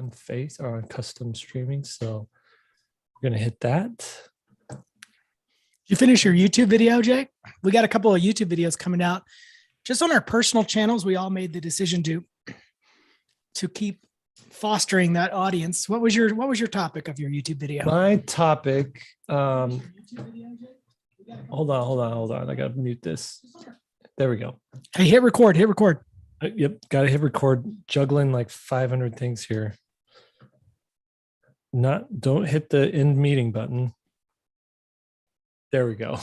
on Face or on custom streaming. So we're going to hit that. Did you finish your YouTube video, Jake? We got a couple of YouTube videos coming out just on our personal channels. We all made the decision to keep fostering that audience. What was your topic of your YouTube video? My topic, hold on. I got to mute this. There we go. Hey, hit record. Yep. Got to hit record. Juggling like 500 things here. Don't hit the end meeting button. There we go.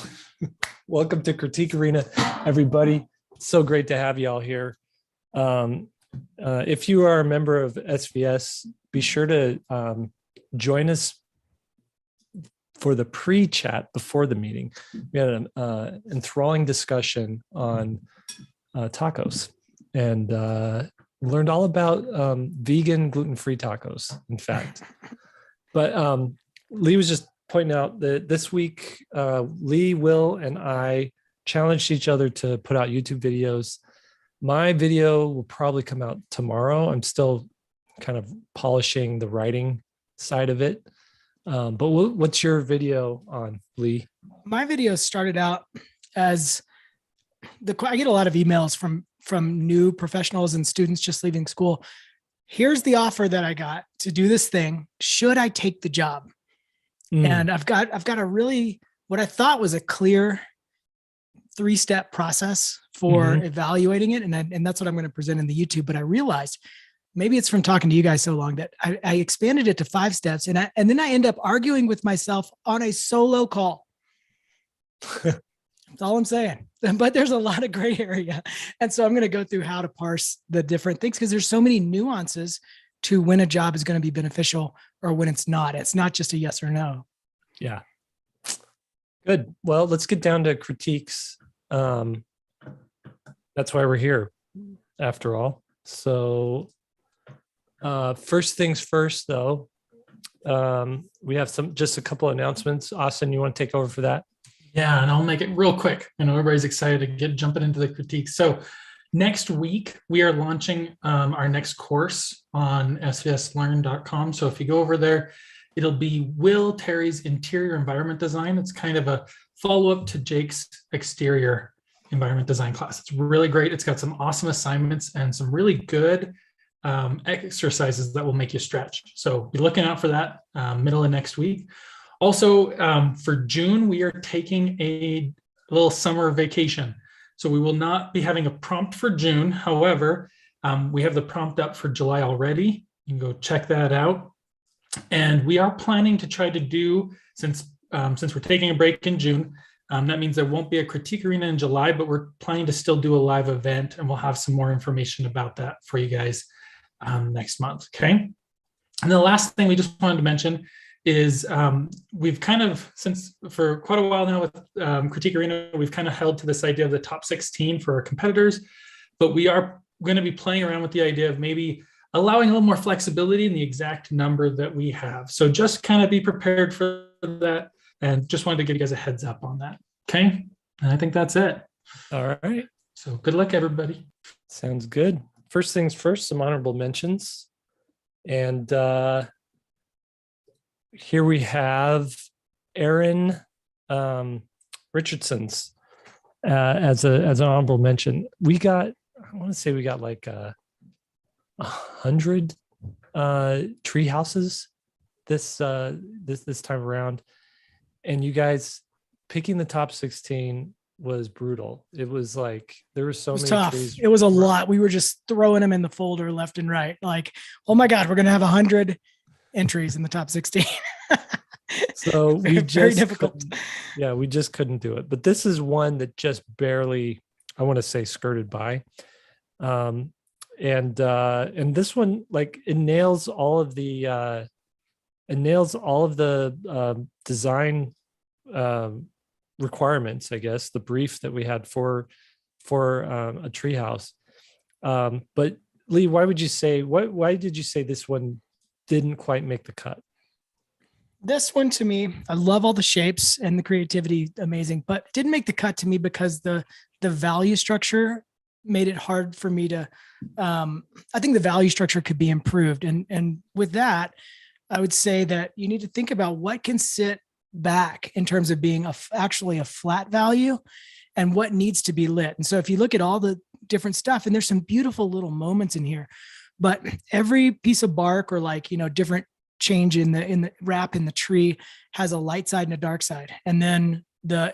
Welcome to Critique Arena, everybody. It's so great to have you all here. If you are a member of SVS, be sure to join us for the pre-chat before the meeting. We had an enthralling discussion on tacos and learned all about vegan, gluten-free tacos, in fact. But Lee was just pointing out that this week, Lee, Will, and I challenged each other to put out YouTube videos. My video will probably come out tomorrow. I'm still kind of polishing the writing side of it. But what's your video on, Lee? My video started out as I get a lot of emails from new professionals and students just leaving school. Here's the offer that I got to do this thing. Should I take the job? And I've got a really, what I thought was a clear 3-step process for evaluating it. And that's what I'm going to present in the YouTube. But I realized maybe it's from talking to you guys so long that I expanded it to 5 steps. And then I end up arguing with myself on a solo call. That's all I'm saying. But there's a lot of gray area. And so I'm going to go through how to parse the different things because there's so many nuances to when a job is going to be beneficial or when it's not. It's not just a yes or no. Yeah. Good. Well, let's get down to critiques. That's why we're here, after all. So first things first, though, we have just a couple of announcements. Austin, you want to take over for that? Yeah, and I'll make it real quick. I know everybody's excited to get jumping into the critiques. So next week, we are launching our next course on svslearn.com. So if you go over there, it'll be Will Terry's interior environment design. It's kind of a follow-up to Jake's exterior environment design class. It's really great. It's got some awesome assignments and some really good exercises that will make you stretch. So be looking out for that middle of next week. Also, for June, we are taking a little summer vacation. So we will not be having a prompt for June. However, we have the prompt up for July already. You can go check that out. And we are planning to try to do, since we're taking a break in June, that means there won't be a critique arena in July, but we're planning to still do a live event, and we'll have some more information about that for you guys next month, okay? And the last thing we just wanted to mention is we've kind of, since for quite a while now with Critique Arena, we've kind of held to this idea of the top 16 for our competitors, but we are going to be playing around with the idea of maybe allowing a little more flexibility in the exact number that we have. So just kind of be prepared for that, and just wanted to give you guys a heads up on that, okay? And I think that's it. All right. So good luck, everybody. Sounds good. First things first, some honorable mentions. And here we have Aaron Richardson's as an honorable mention. I want to say we got like 100 tree houses this time around, and you guys picking the top 16 was brutal. It was like there were so many tough. trees. It was a lot. We were just throwing them in the folder left and right. Like, oh my God, we're gonna have 100 entries in the top 16. So very difficult. We just couldn't do it. But this is one that just barely, I want to say, skirted by. And this one, like, it nails all of the design requirements, I guess, the brief that we had for a treehouse. But Lee, why did you say this one didn't quite make the cut? This one, to me, I love all the shapes and the creativity, amazing, but it didn't make the cut to me because the value structure made it hard for me to, I think the value structure could be improved. And with that, I would say that you need to think about what can sit back in terms of being actually a flat value and what needs to be lit. And so if you look at all the different stuff, and there's some beautiful little moments in here, but every piece of bark or like, different change in the wrap in the tree has a light side and a dark side. And then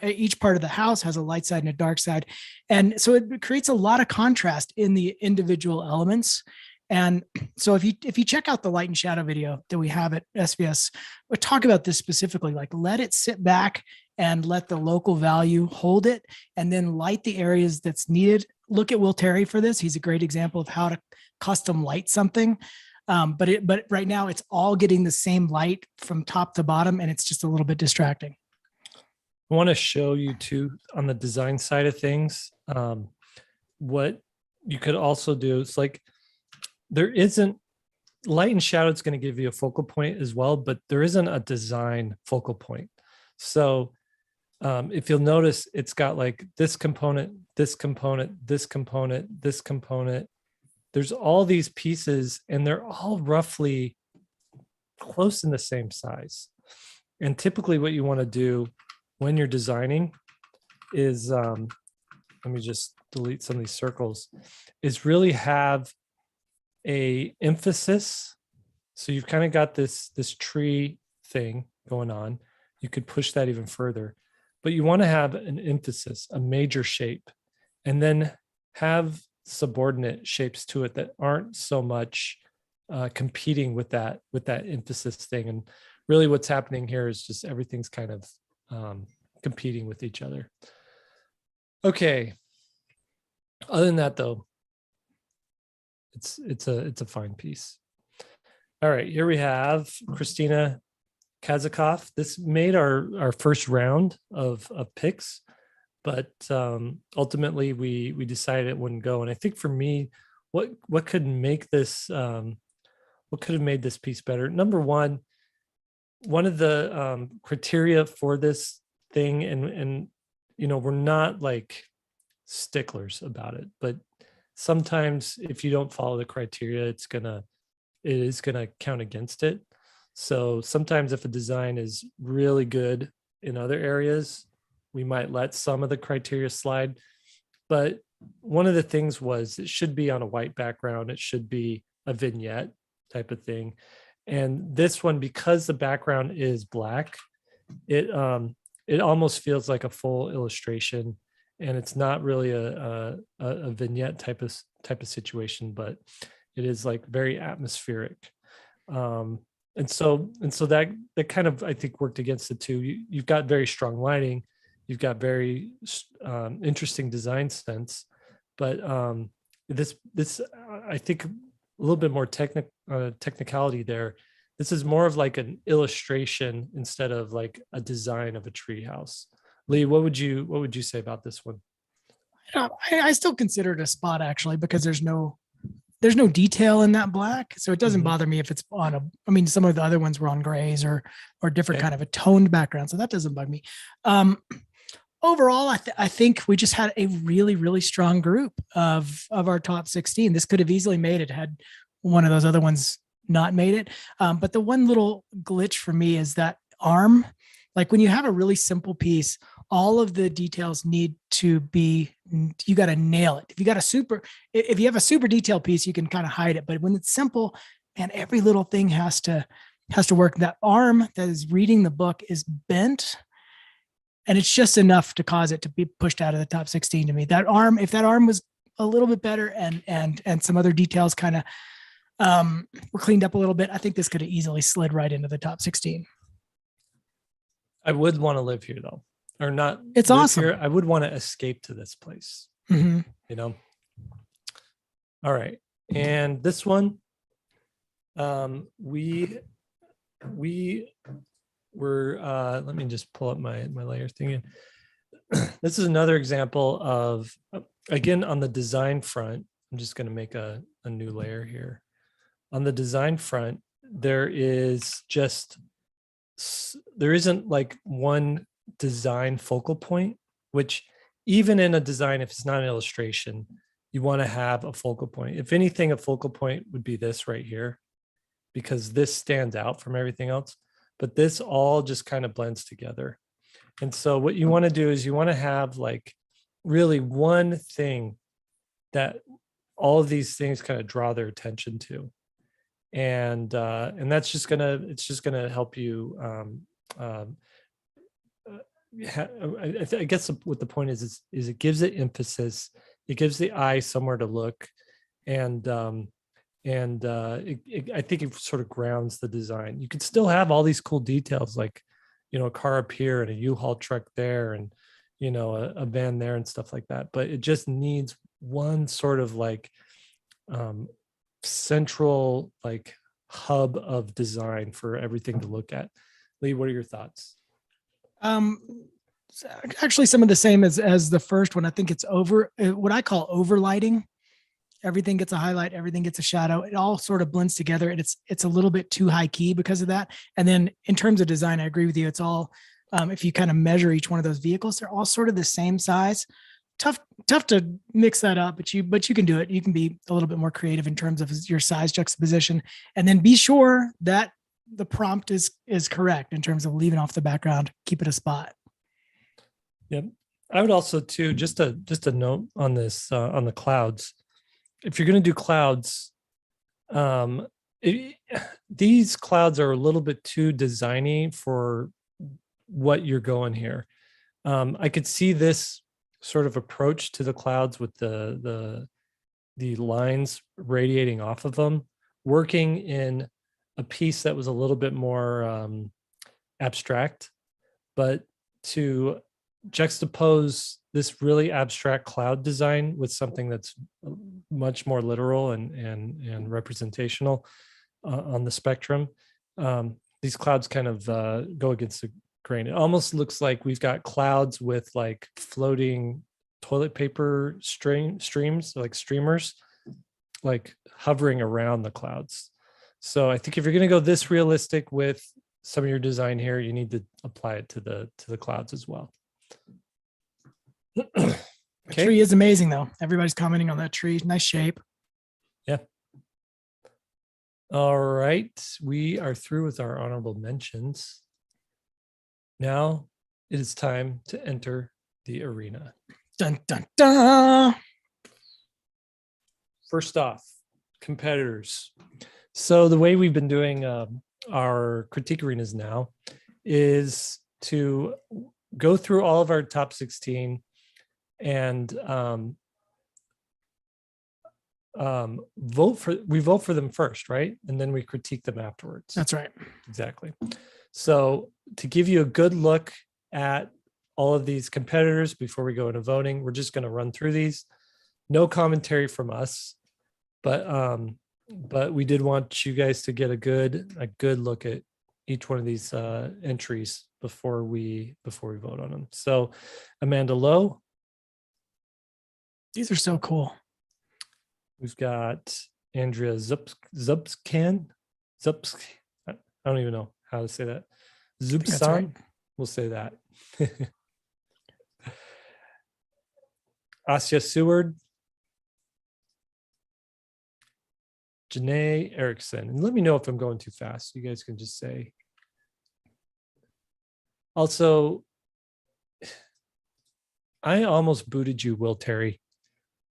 each part of the house has a light side and a dark side. And so it creates a lot of contrast in the individual elements. And so if you check out the light and shadow video that we have at SVS, we talk about this specifically, like let it sit back and let the local value hold it, and then light the areas that's needed. Look at Will Terry for this. He's a great example of how to custom light something. But right now it's all getting the same light from top to bottom, and it's just a little bit distracting. I want to show you too, on the design side of things, what you could also do. It's like, there isn't light and shadow. It's going to give you a focal point as well, but there isn't a design focal point. So if you'll notice, it's got like this component, this component, this component, this component. There's all these pieces, and they're all roughly close in the same size. And typically what you want to do when you're designing is, let me just delete some of these circles, is really have a emphasis. So you've kind of got this tree thing going on. You could push that even further, but you want to have an emphasis, a major shape, and then have subordinate shapes to it that aren't so much competing with that emphasis thing. And really what's happening here is just everything's kind of competing with each other. Okay. Other than that though, it's a fine piece. All right, here we have Christina Kazakov. This made our first round of picks, but ultimately we decided it wouldn't go. And I think for me, what could make this what could have made this piece better? Number one of the criteria for this thing, and we're not like sticklers about it, but sometimes if you don't follow the criteria, it is gonna count against it. So sometimes if a design is really good in other areas, we might let some of the criteria slide. But one of the things was it should be on a white background. It should be a vignette type of thing. And this one, because the background is black, it almost feels like a full illustration. And it's not really a vignette type of situation, but it is like very atmospheric. And so that kind of, I think, worked against it too. You've got very strong lighting, you've got very interesting design sense, but this I think a little bit more technicality there. This is more of like an illustration instead of like a design of a treehouse. Lee, what would you say about this one? I still consider it a spot actually, because there's no detail in that black. So it doesn't bother me if it's on some of the other ones were on grays or different kind of a toned background. So that doesn't bug me. Overall, I think we just had a really, really strong group of our top 16. This could have easily made it had one of those other ones not made it. But the one little glitch for me is that arm. Like when you have a really simple piece, all of the details need to be, you got to nail it. If you have a super detailed piece, you can kind of hide it. But when it's simple and every little thing has to work, that arm that is reading the book is bent. And it's just enough to cause it to be pushed out of the top 16 to me. That arm, if that arm was a little bit better and some other details kind of were cleaned up a little bit, I think this could have easily slid right into the top 16. I would want to live here though, or not. It's awesome. Here. I would want to escape to this place. Mm-hmm. All right, and this one, we were. Let me just pull up my layer thing in. This is another example of, again, on the design front. I'm just going to make a new layer here. On the design front, there isn't like one design focal point, which even in a design, if it's not an illustration, you want to have a focal point. If anything, a focal point would be this right here, because this stands out from everything else, but this all just kind of blends together. And so what you want to do is you want to have like really one thing that all of these things kind of draw their attention to. And that's just it's just gonna help you. I guess what the point is it gives it emphasis. It gives the eye somewhere to look, and I think it sort of grounds the design. You could still have all these cool details, like, you know, a car up here and a U-Haul truck there, and, you know, a van there and stuff like that. But it just needs one sort of like central like hub of design for everything to look at. Lee, what are your thoughts? Actually, some of the same as the first one. I think it's what I call overlighting. Everything gets a highlight, everything gets a shadow. It all sort of blends together, and it's a little bit too high key because of that. And then in terms of design, I agree with you. It's all if you kind of measure each one of those vehicles, they're all sort of the same size. Tough to mix that up, but you can do it. You can be a little bit more creative in terms of your size juxtaposition, and then be sure that the prompt is correct in terms of leaving off the background. Keep it a spot. Yep. I would also too, just a note on this, on the clouds. If you're going to do clouds, these clouds are a little bit too designy for what you're going here. I could see this sort of approach to the clouds with the lines radiating off of them, working in a piece that was a little bit more abstract, but to juxtapose this really abstract cloud design with something that's much more literal and representational on the spectrum. These clouds kind of go against the grain. It almost looks like we've got clouds with like floating toilet paper streams, like streamers, like hovering around the clouds. So I think if you're going to go this realistic with some of your design here, you need to apply it to the clouds as well. The tree is amazing, though. Everybody's commenting on that tree. Nice shape. Yeah. All right. We are through with our honorable mentions. Now it is time to enter the arena. Dun, dun, dun. First off, competitors. So the way we've been doing our critique arenas now is to go through all of our top 16 and vote for them first, right? And then we critique them afterwards. That's right. Exactly. So to give you a good look at all of these competitors before we go into voting, we're just going to run through these. No commentary from us, but we did want you guys to get a good look at each one of these entries before we vote on them. So Amanda Lowe. These are so cool. We've got Andrea Zubskan. I don't even know how to say that. Zubsan. Right. We'll say that. Asya Seward. Janae Erickson. And let me know if I'm going too fast. You guys can just say. Also, I almost booted you, Will Terry.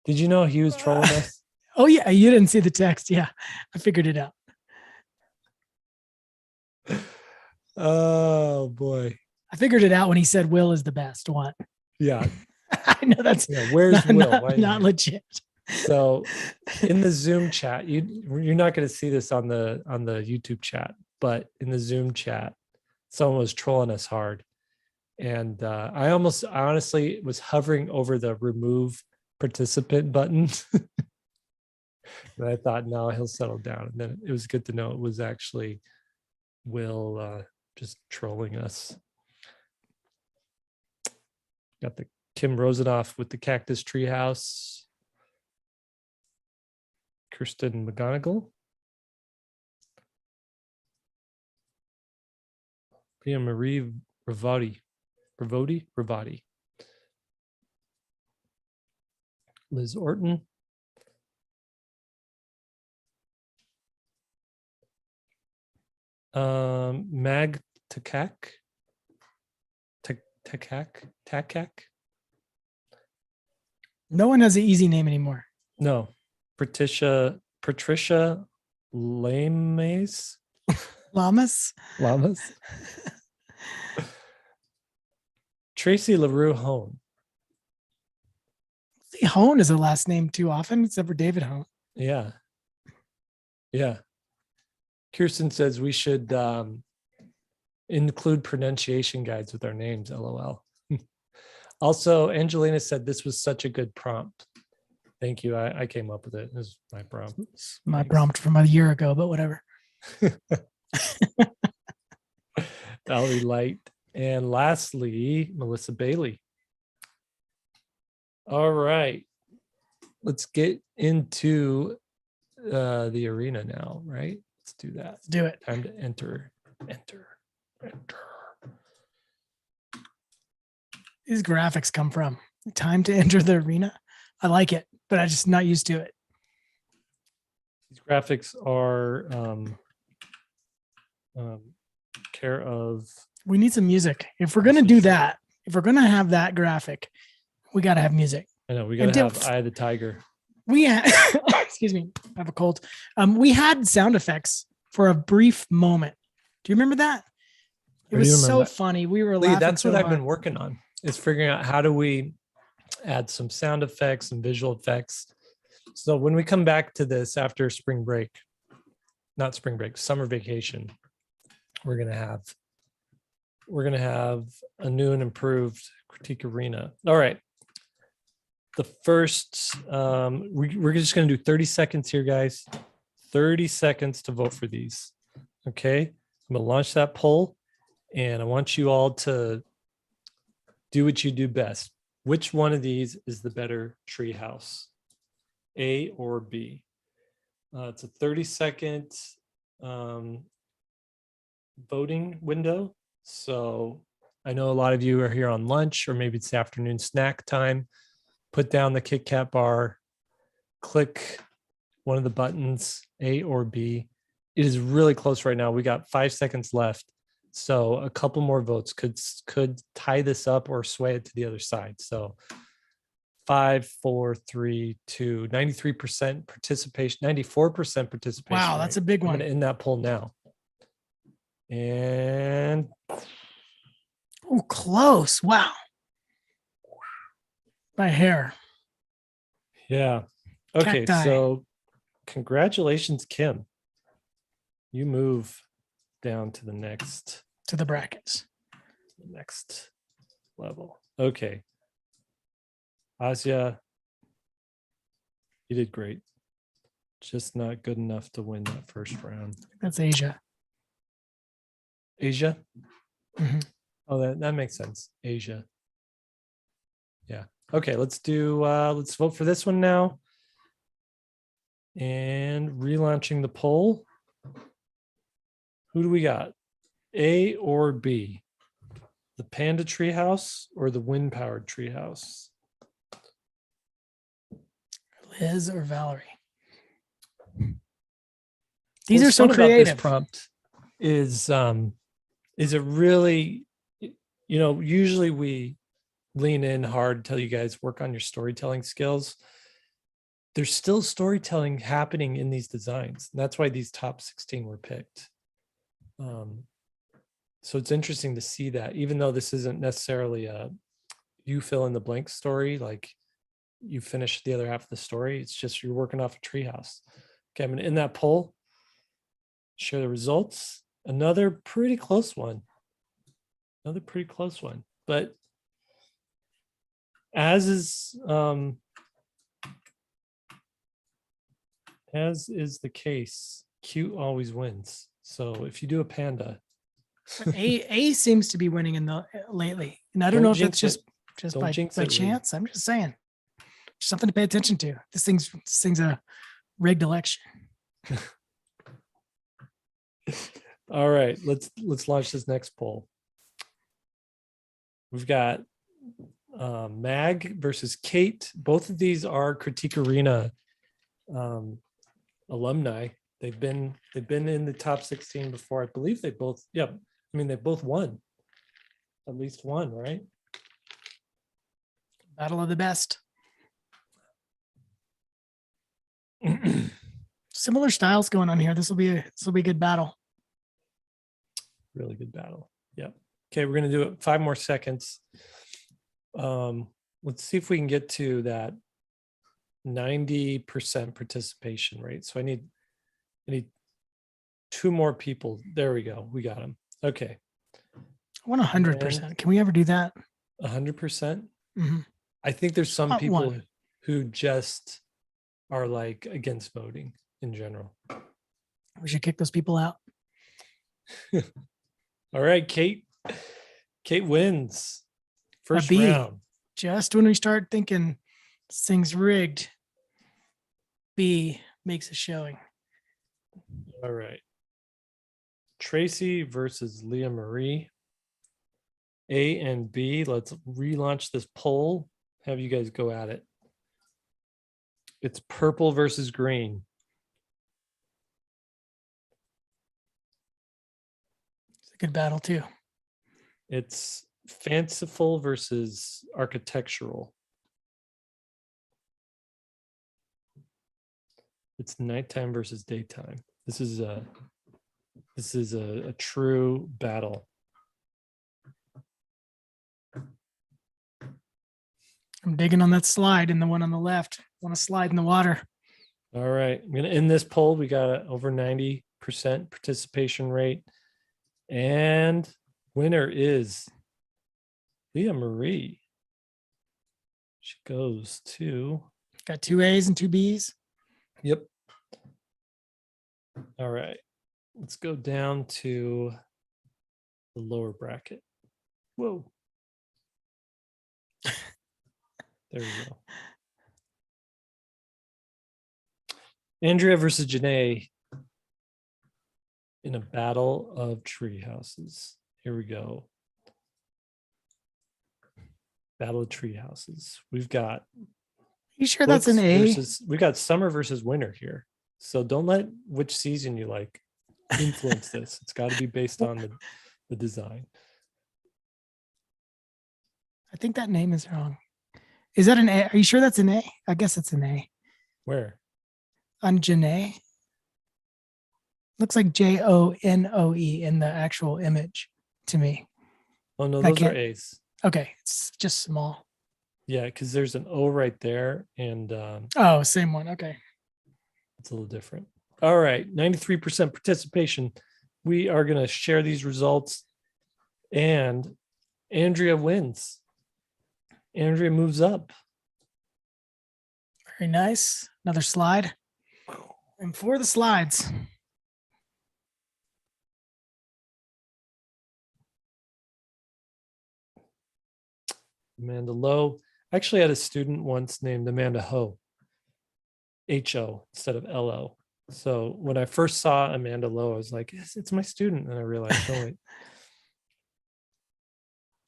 Did you know he was trolling us? Oh, yeah. You didn't see the text. Yeah. I figured it out. Oh, boy. I figured it out when he said Will is the best one. Yeah. I know that's where's Will? Not legit. So in the Zoom chat, you're not going to see this on the YouTube chat, but in the Zoom chat, someone was trolling us hard. And I honestly was hovering over the remove participant button. And I thought, no, he'll settle down. And then it was good to know it was actually Will just trolling us. Got the Kim Rosenoff with the Cactus Treehouse. Kirsten McGonigal. Pia Marie Ravati. Liz Orton. Mag Takak. Takak. No one has an easy name anymore. No, Patricia Lames. Llamas. Llamas. Tracy LaRue Hone. See, Hone is a last name too often, except for David Hone. Yeah. Yeah. Kirsten says we should include pronunciation guides with our names, LOL. Also, Angelina said this was such a good prompt. Thank you. I came up with it. It was my prompt. My Thanks. prompt from a year ago, but whatever. Valerie Light. And lastly, Melissa Bailey. All right. Let's get into the arena now, right? Let's do that. Let's do it. Time to enter. These graphics come from time to enter the arena. I like it, but I'm just not used to it. These graphics are care of. We need some music. If we're going to do that, if we're going to have that graphic, we got to have music. I know we got to have Eye of the Tiger. We had, excuse me, I have a cold. We had sound effects for a brief moment. Do you remember that? It was so funny. We were laughing. That's what I've hard. been working on, is figuring out how do we add some sound effects and visual effects. So when we come back to this after summer vacation, we're gonna have a new and improved critique arena. All right. The first, we're just gonna do 30 seconds here, guys. 30 seconds to vote for these. Okay. I'm gonna launch that poll, and I want you all to do what you do best. Which one of these is the better treehouse? A or B? It's a 30-second voting window. So I know a lot of you are here on lunch, or maybe it's afternoon snack time. Put down the Kit Kat bar, click one of the buttons, A or B. It is really close right now. We got 5 seconds left. So a couple more votes could tie this up or sway it to the other side. So 5, 4, 3, 2, 93% participation, 94% participation. Wow, that's a big one. I'm going to end that poll now. And oh, close. Wow. By hair. Yeah. Okay. Cacti. So congratulations, Kim. You move down to the next brackets. Next level. Okay. Asya, you did great. Just not good enough to win that first round. That's Asia. Asia? Mm-hmm. Oh, that makes sense. Asia. Yeah. Okay, let's vote for this one now. And relaunching the poll. Who do we got? A or B? The Panda Treehouse or the Wind Powered Treehouse? Liz or Valerie? These are so creative. This prompt is it really, usually we lean in hard, tell you guys work on your storytelling skills. There's still storytelling happening in these designs. And that's why these top 16 were picked. So it's interesting to see that, even though this isn't necessarily a you fill in the blank story, like you finish the other half of the story. It's just you're working off a treehouse. Okay, I'm gonna end that poll. Share the results. Another pretty close one. But as is the case, cute always wins. So if you do a panda, A seems to be winning in the lately, and I don't know if it's just by chance. I'm just saying, something to pay attention to. This thing's a rigged election. All right, let's launch this next poll. We've got Mag versus Kate. Both of these are Critique Arena alumni. They've been in the top 16 before. I believe they both, yeah. I mean, they both won. At least one, right? Battle of the best. Similar styles going on here. This will be a good battle. Really good battle. Yep. Okay, we're gonna do it 5 more seconds. Let's see if we can get to that 90% participation rate. So I need 2 more people. There we go. We got them. Okay. I want 100%. Can we ever do that? 100%. Mm-hmm. I think there's some Not people one. who just are like against voting in general. We should kick those people out. All right, Kate. Kate wins. First B. round. Just when we start thinking this thing's rigged, B makes a showing. All right. Tracy versus Leah Marie. A and B. Let's relaunch this poll. Have you guys go at it. It's purple versus green. It's a good battle too. It's fanciful versus architectural. It's nighttime versus daytime. This is a true battle. I'm digging on that slide and the one on the left. Want to slide in the water. All right. I'm going to end this poll. We got over 90% participation rate. And winner is Leah Marie. She goes to... Got 2 A's and 2 B's. Yep. All right. Let's go down to the lower bracket. Whoa. There we go. Andrea versus Janae in a battle of tree houses. Here we go. Battle of tree houses. We've got. You sure that's an A? We got summer versus winter here. So don't let which season you like influence this. It's got to be based on the design. I think that name is wrong. Is that an A? Are you sure that's an A? I guess it's an A. Where? On Janae. Looks like Jonoe in the actual image to me. Oh no, those are A's. Okay, it's just small. Yeah, because there's an O right there, and oh, same one. Okay, it's a little different. All right, 93% participation. We are going to share these results, and Andrea wins. Andrea moves up. Very nice. Another slide. And for the slides. Amanda Lowe. I actually had a student once named Amanda Ho. H-O instead of L-O. So when I first saw Amanda Lowe, I was like, yes, it's my student. And I realized, oh, wait.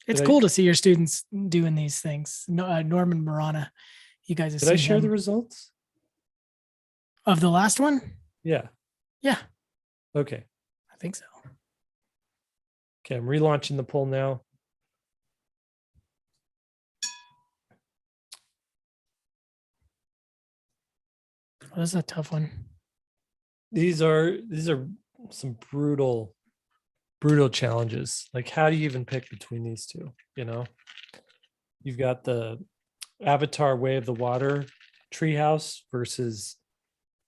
It's cool to see your students doing these things. Norman Marana, you guys have Did seen I share him. the results? Of the last one? Yeah. Yeah. Okay. I think so. Okay, I'm relaunching the poll now. Oh, this is a tough one. These are some brutal challenges. Like, how do you even pick between these two? You know, you've got the Avatar Way of the Water treehouse versus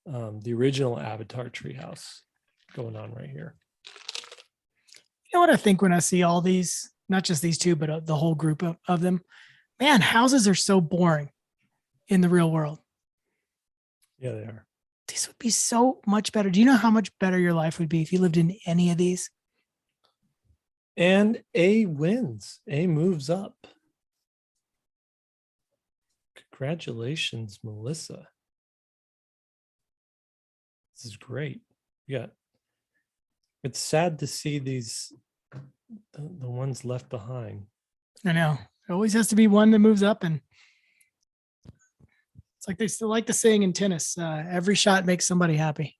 the original Avatar treehouse going on right here. You know what I think when I see all these, not just these two, but the whole group of them? Man, houses are so boring in the real world. Yeah, they are. These would be so much better. Do you know how much better your life would be if you lived in any of these? And A wins. A moves up. Congratulations, Melissa. This is great. Yeah. It's sad to see these, the ones left behind. I know. It always has to be one that moves up, and it's like they still like the saying in tennis, every shot makes somebody happy.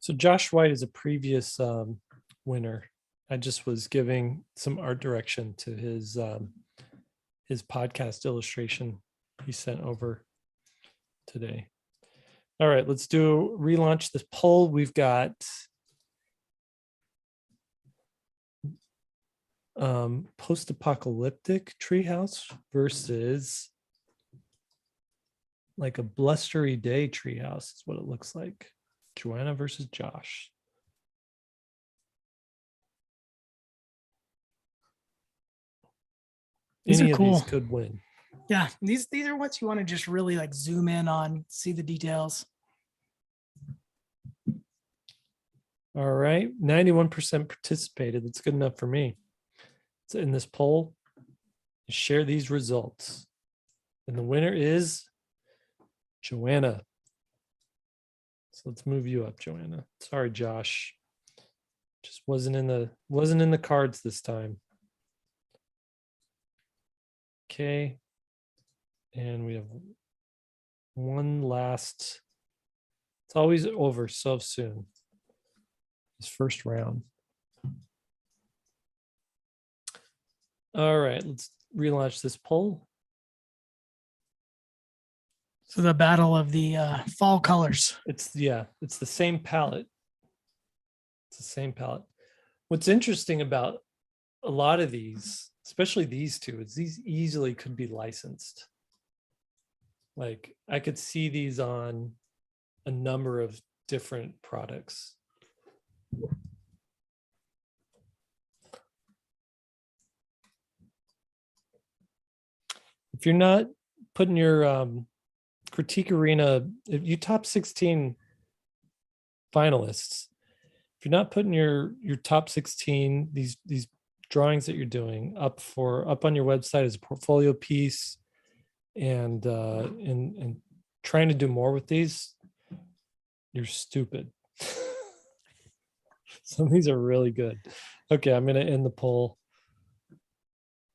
So Josh White is a previous winner. I just was giving some art direction to his podcast illustration he sent over today. All right, let's relaunch this poll. We've got post-apocalyptic treehouse versus like a blustery day treehouse is what it looks like. Joanna versus Josh. These Any are of cool. these could win. Yeah, these are what you want to just really like zoom in on, see the details. All right, 91% participated. That's good enough for me. So in this poll, share these results. And the winner is Joanna. So let's move you up, Joanna. Sorry, Josh. Just wasn't in the cards this time. Okay. And we have one last. It's always over so soon. This first round. All right, let's relaunch this poll. So the battle of the fall colors. It's the same palette. It's the same palette. What's interesting about a lot of these, especially these two, is these easily could be licensed. Like I could see these on a number of different products. If you're not putting your Critique Arena, if you top 16 finalists, if you're not putting your top 16, these drawings that you're doing up on your website as a portfolio piece, and trying to do more with these, you're stupid. Some of these are really good. Okay, I'm going to end the poll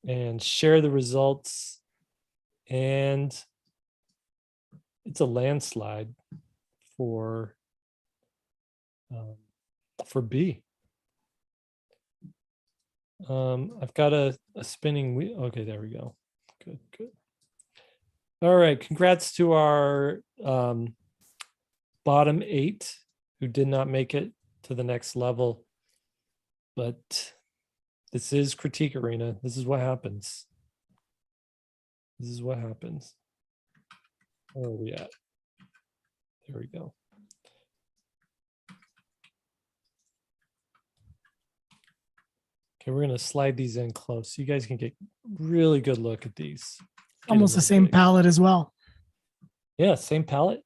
and share the results. And it's a landslide for B. I've got a spinning wheel. Okay, there we go. Good. All right, congrats to our bottom 8 who did not make it to the next level. But this is Critique Arena. This is what happens. This is what happens. Where are we at? There we go. Okay, we're going to slide these in close so you guys can get really good look at these. Almost the same palette as well. Yeah, same palette.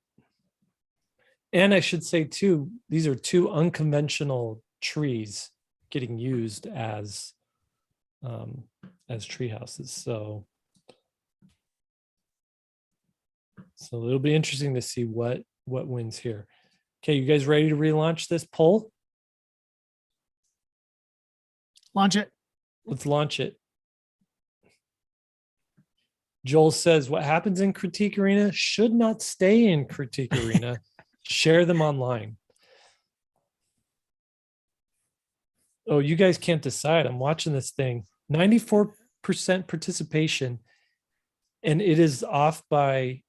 And I should say too, these are 2 unconventional trees getting used as tree houses. So it'll be interesting to see what wins here. Okay, you guys ready to relaunch this poll? Launch it. Let's launch it. Joel says, what happens in Critique Arena should not stay in Critique Arena. Share them online. Oh, you guys can't decide. I'm watching this thing. 94% participation, and it is off by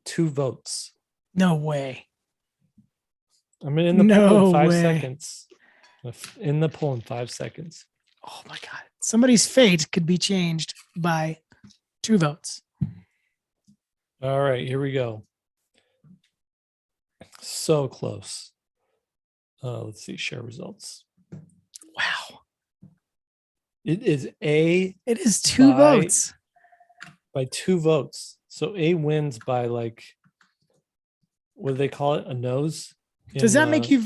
2 votes. No way. I'm in the poll in 5 way. seconds. In the poll in 5 seconds. Oh my God. Somebody's fate could be changed by 2 votes. All right, here we go. So close. Let's see, share results. Wow. It is It is 2 votes. By 2 votes. So A wins by like, what do they call it? A nose? Does that make you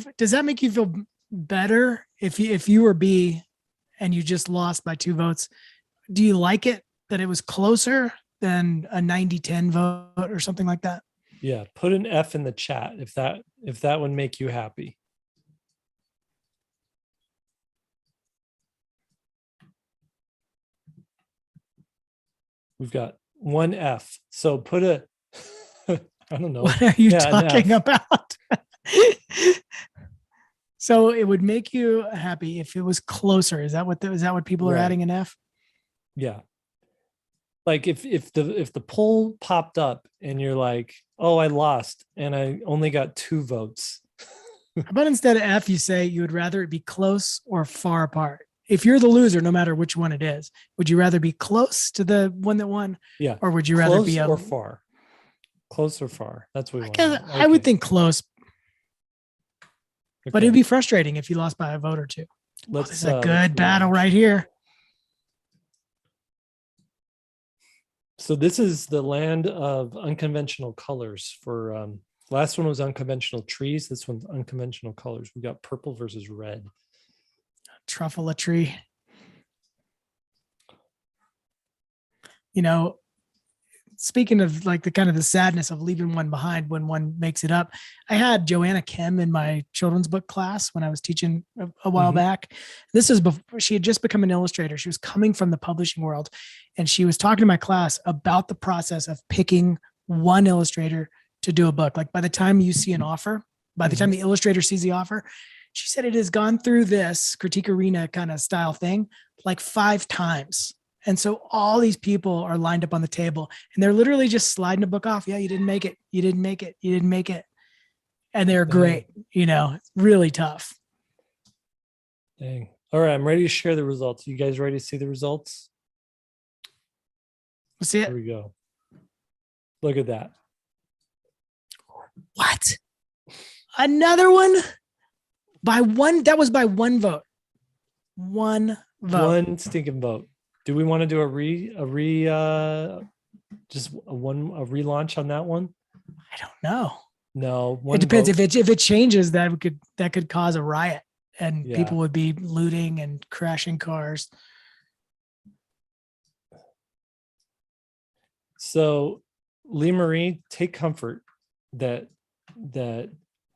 feel better if you were B and you just lost by 2 votes? Do you like it that it was closer than a 90-10 vote or something like that? Yeah, put an F in the chat if that would make you happy. We've got 1 F. So put a I don't know. What are you talking about? So it would make you happy if it was closer. Is that what people are Right. adding an F? Yeah. Like if the poll popped up and you're like, oh, I lost and I only got 2 votes. How about instead of F, you say you would rather it be close or far apart? If you're the loser, no matter which one it is, would you rather be close to the one that won? Yeah. Or would you rather Close be or far? Close or far? That's what we I want. guess I would think close, but it'd be frustrating if you lost by a vote or 2. This is a good battle right here. So this is the land of unconventional colors. For last one was unconventional trees. This one's unconventional colors. We got purple versus red. Truffle tree. You know, speaking of like the kind of the sadness of leaving one behind when one makes it up, I had Joanna Kim in my children's book class when I was teaching a while back. This is before she had just become an illustrator. She was coming from the publishing world, and she was talking to my class about the process of picking one illustrator to do a book. Like by the time you see an offer, by the time the illustrator sees the offer, she said it has gone through this critique arena kind of style thing like 5 times. And so all these people are lined up on the table and they're literally just sliding a book off. Yeah, you didn't make it. You didn't make it. You didn't make it. And they're great, really tough. Dang. All right, I'm ready to share the results. You guys ready to see the results? Let's see it. Here we go. Look at that. What? Another one? By one? That was by one vote. One vote. One stinking vote. Do we want to do a relaunch on that one? I don't know. No. It depends. If it changes, that could cause a riot and people would be looting and crashing cars. So Lee Marie, take comfort that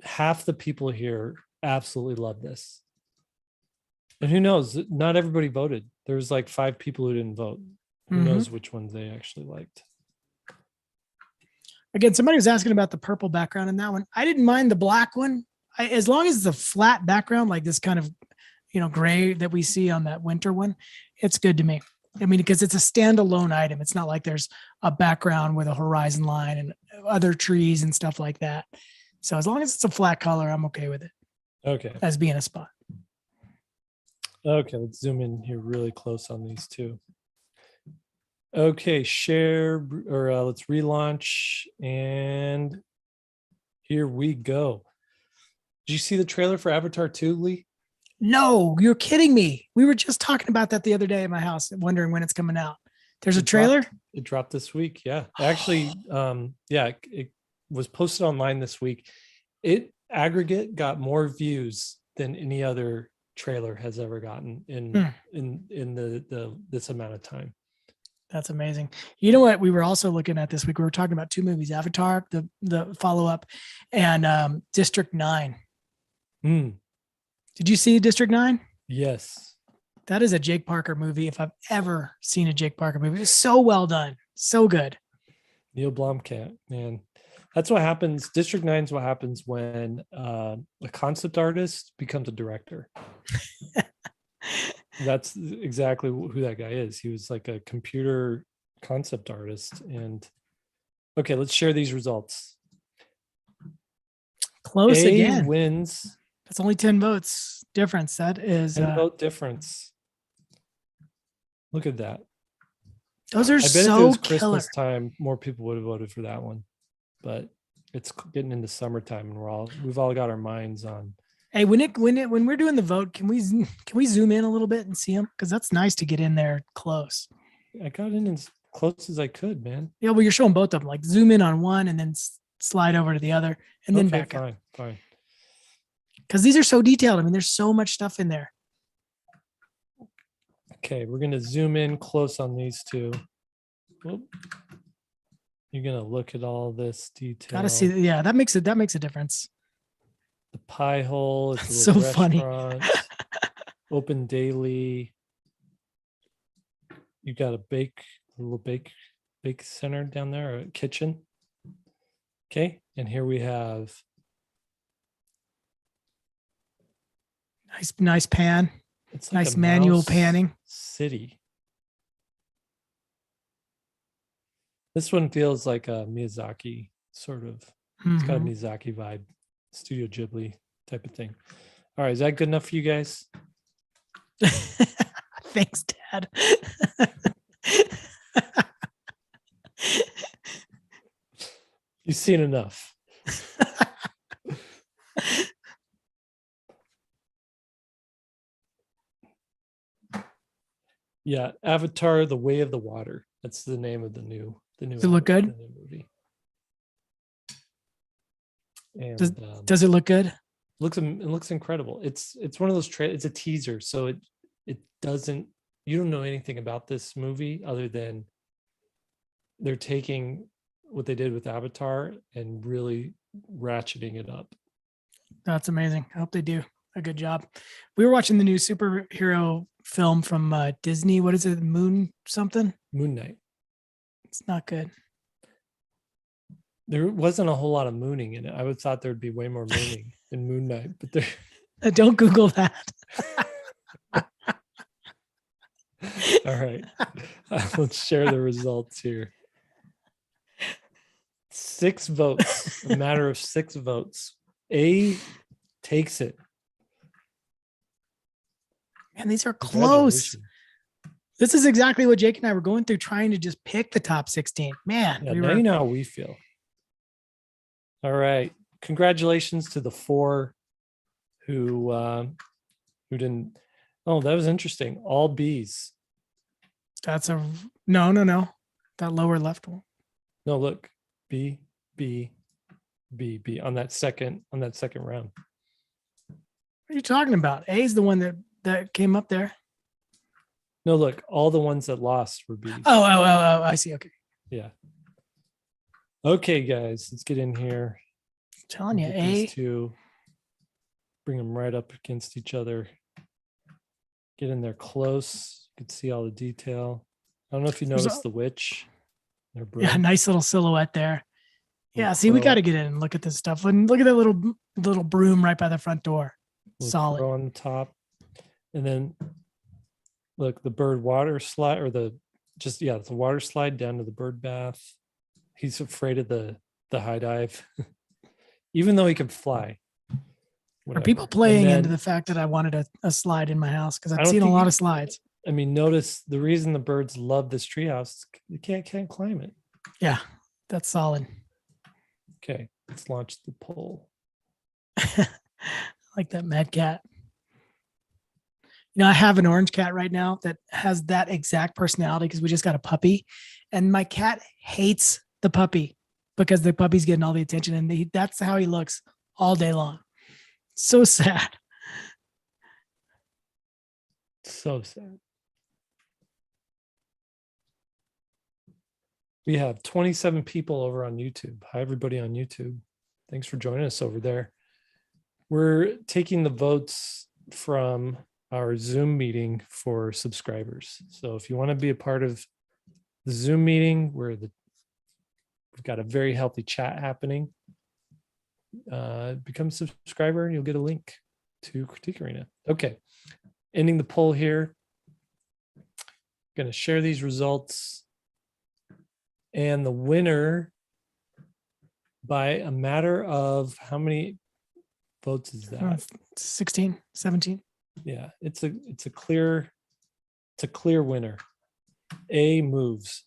half the people here absolutely love this. And who knows? Not everybody voted. There was like 5 people who didn't vote. Who knows which ones they actually liked? Again, somebody was asking about the purple background in that one. I didn't mind the black one. As long as it's a flat background, like this kind of, gray that we see on that winter one, it's good to me. I mean, because it's a standalone item. It's not like there's a background with a horizon line and other trees and stuff like that. So as long as it's a flat color, I'm okay with it. Okay. As being a spot. Okay, let's zoom in here really close on these 2. Okay, share or let's relaunch, and here we go. Did you see the trailer for Avatar 2, Lee? No, you're kidding me. We were just talking about that the other day at my house, wondering when it's coming out. There's a trailer? It dropped this week. Yeah. Actually, it was posted online this week. It aggregate got more views than any other trailer has ever gotten in the this amount of time. That's amazing. You know what we were also looking at this week? We were talking about 2 movies, Avatar, the follow-up, and District 9. Did you see District 9? Yes. That is a Jake Parker movie if I've ever seen a Jake Parker movie. It's so well done. So good. Neil Blomkamp, man. That's what happens. District 9 is what happens when a concept artist becomes a director. That's exactly who that guy is. He was like a computer concept artist. And okay, let's share these results. Close again. Wins. That's only 10 votes difference. That is 10 vote difference. Look at that. Those are I bet so if it was killer. Christmas time, more people would have voted for that one. But it's getting into summertime, and we've all got our minds on. Hey, when we're doing the vote, can we zoom in a little bit and see them? Because that's nice to get in there close. I got in as close as I could, man. Yeah, well, you're showing both of them. Like zoom in on one and then slide over to the other, and then back up. Fine. Because these are so detailed. I mean, there's so much stuff in there. Okay, we're gonna zoom in close on these 2. Whoop. You're gonna look at all this detail. Gotta see. Yeah, that makes a difference. The pie hole. It's That's so funny. Open daily. You got a little bake center down there, a kitchen. Okay, and here we have Nice pan. It's like Nice a manual mouse panning. city. This one feels like a Miyazaki sort of. It's got a Mhm. Miyazaki vibe, Studio Ghibli type of thing. All right, is that good enough for you guys? Thanks, Dad. You've seen enough. Yeah, Avatar: The Way of the Water. That's the name of the new Does it look good? the new movie. And Does it look good? it looks incredible. It's one of those it's a teaser, so it doesn't, you don't know anything about this movie other than they're taking what they did with Avatar and really ratcheting it up. That's amazing. I hope they do a good job. We were watching the new superhero film from Disney. What is it? Moon something? Moon Knight. It's not good. There wasn't a whole lot of mooning in it. I would thought there'd be way more mooning in Moon Knight, but there. Don't Google that. All right. Let's share the results here. 6 votes, a matter of 6 votes. A takes it. Man, these are close. This is exactly what Jake and I were going through, trying to just pick the top 16. Man, Yeah, now you know how we feel. All right. Congratulations to the 4 who didn't. Oh, that was interesting. All B's. That's a no. That lower left one. No, look. B, B, B, B on that second round. What are you talking about? A is the one that came up there. No, look, all the ones that lost were B's. Oh, I see. Okay. Yeah. Okay, guys, let's get in here. I'm telling you, Get A. these 2, bring them right up against each other. Get in there close. You can see all the detail. I don't know if you noticed the witch. Yeah, nice little silhouette there. Yeah, see, we got to get in and look at this stuff. And look at that little broom right by the front door. Solid. On the top. And then look, the bird water slide, or the water slide down to the bird bath. He's afraid of the high dive, even though he can fly. Whatever. Are people playing into the fact that I wanted a slide in my house? Because I've seen a lot of slides. I mean, notice the reason the birds love this treehouse, you can't climb it. Yeah, that's solid. Okay, let's launch the poll. I like that mad cat. You know, I have an orange cat right now that has that exact personality because we just got a puppy, and my cat hates the puppy because the puppy's getting all the attention, and that's how he looks all day long. So sad. So sad. We have 27 people over on YouTube. Hi, everybody on YouTube. Thanks for joining us over there. We're taking the votes from our Zoom meeting for subscribers. So if you want to be a part of the Zoom meeting where we've got a very healthy chat happening, become a subscriber and you'll get a link to Critique Arena. Okay, ending the poll here. Going to share these results. And the winner, by a matter of how many votes is that? 16, 17. Yeah, it's a clear winner. A moves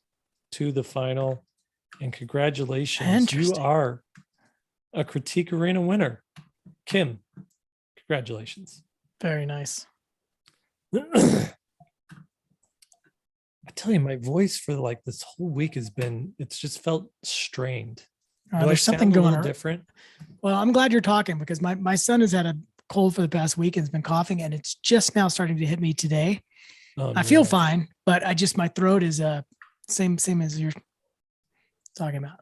to the final, and congratulations, you are a Critique Arena winner. Kim, congratulations. Very nice. I tell you, my voice for like this whole week it's just felt strained. There's something going on different. Well, I'm glad you're talking because my son has had a cold for the past week and has been coughing, and it's just now starting to hit me today. Oh, I feel fine, but my throat is same as you're talking about.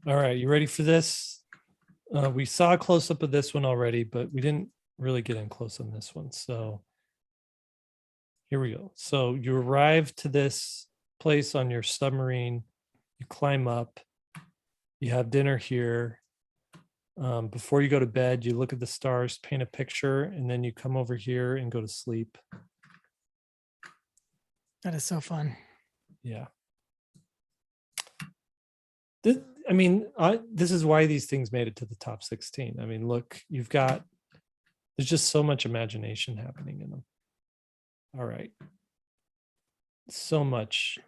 All right, you ready for this? We saw a close up of this one already, but we didn't really get in close on this one. So here we go. So you arrive to this place on your submarine, you climb up, you have dinner here, Before you go to bed, you look at the stars, paint a picture, and then you come over here and go to sleep. That is so fun. Yeah. This is why these things made it to the top 16. I mean, look, there's just so much imagination happening in them. All right. So much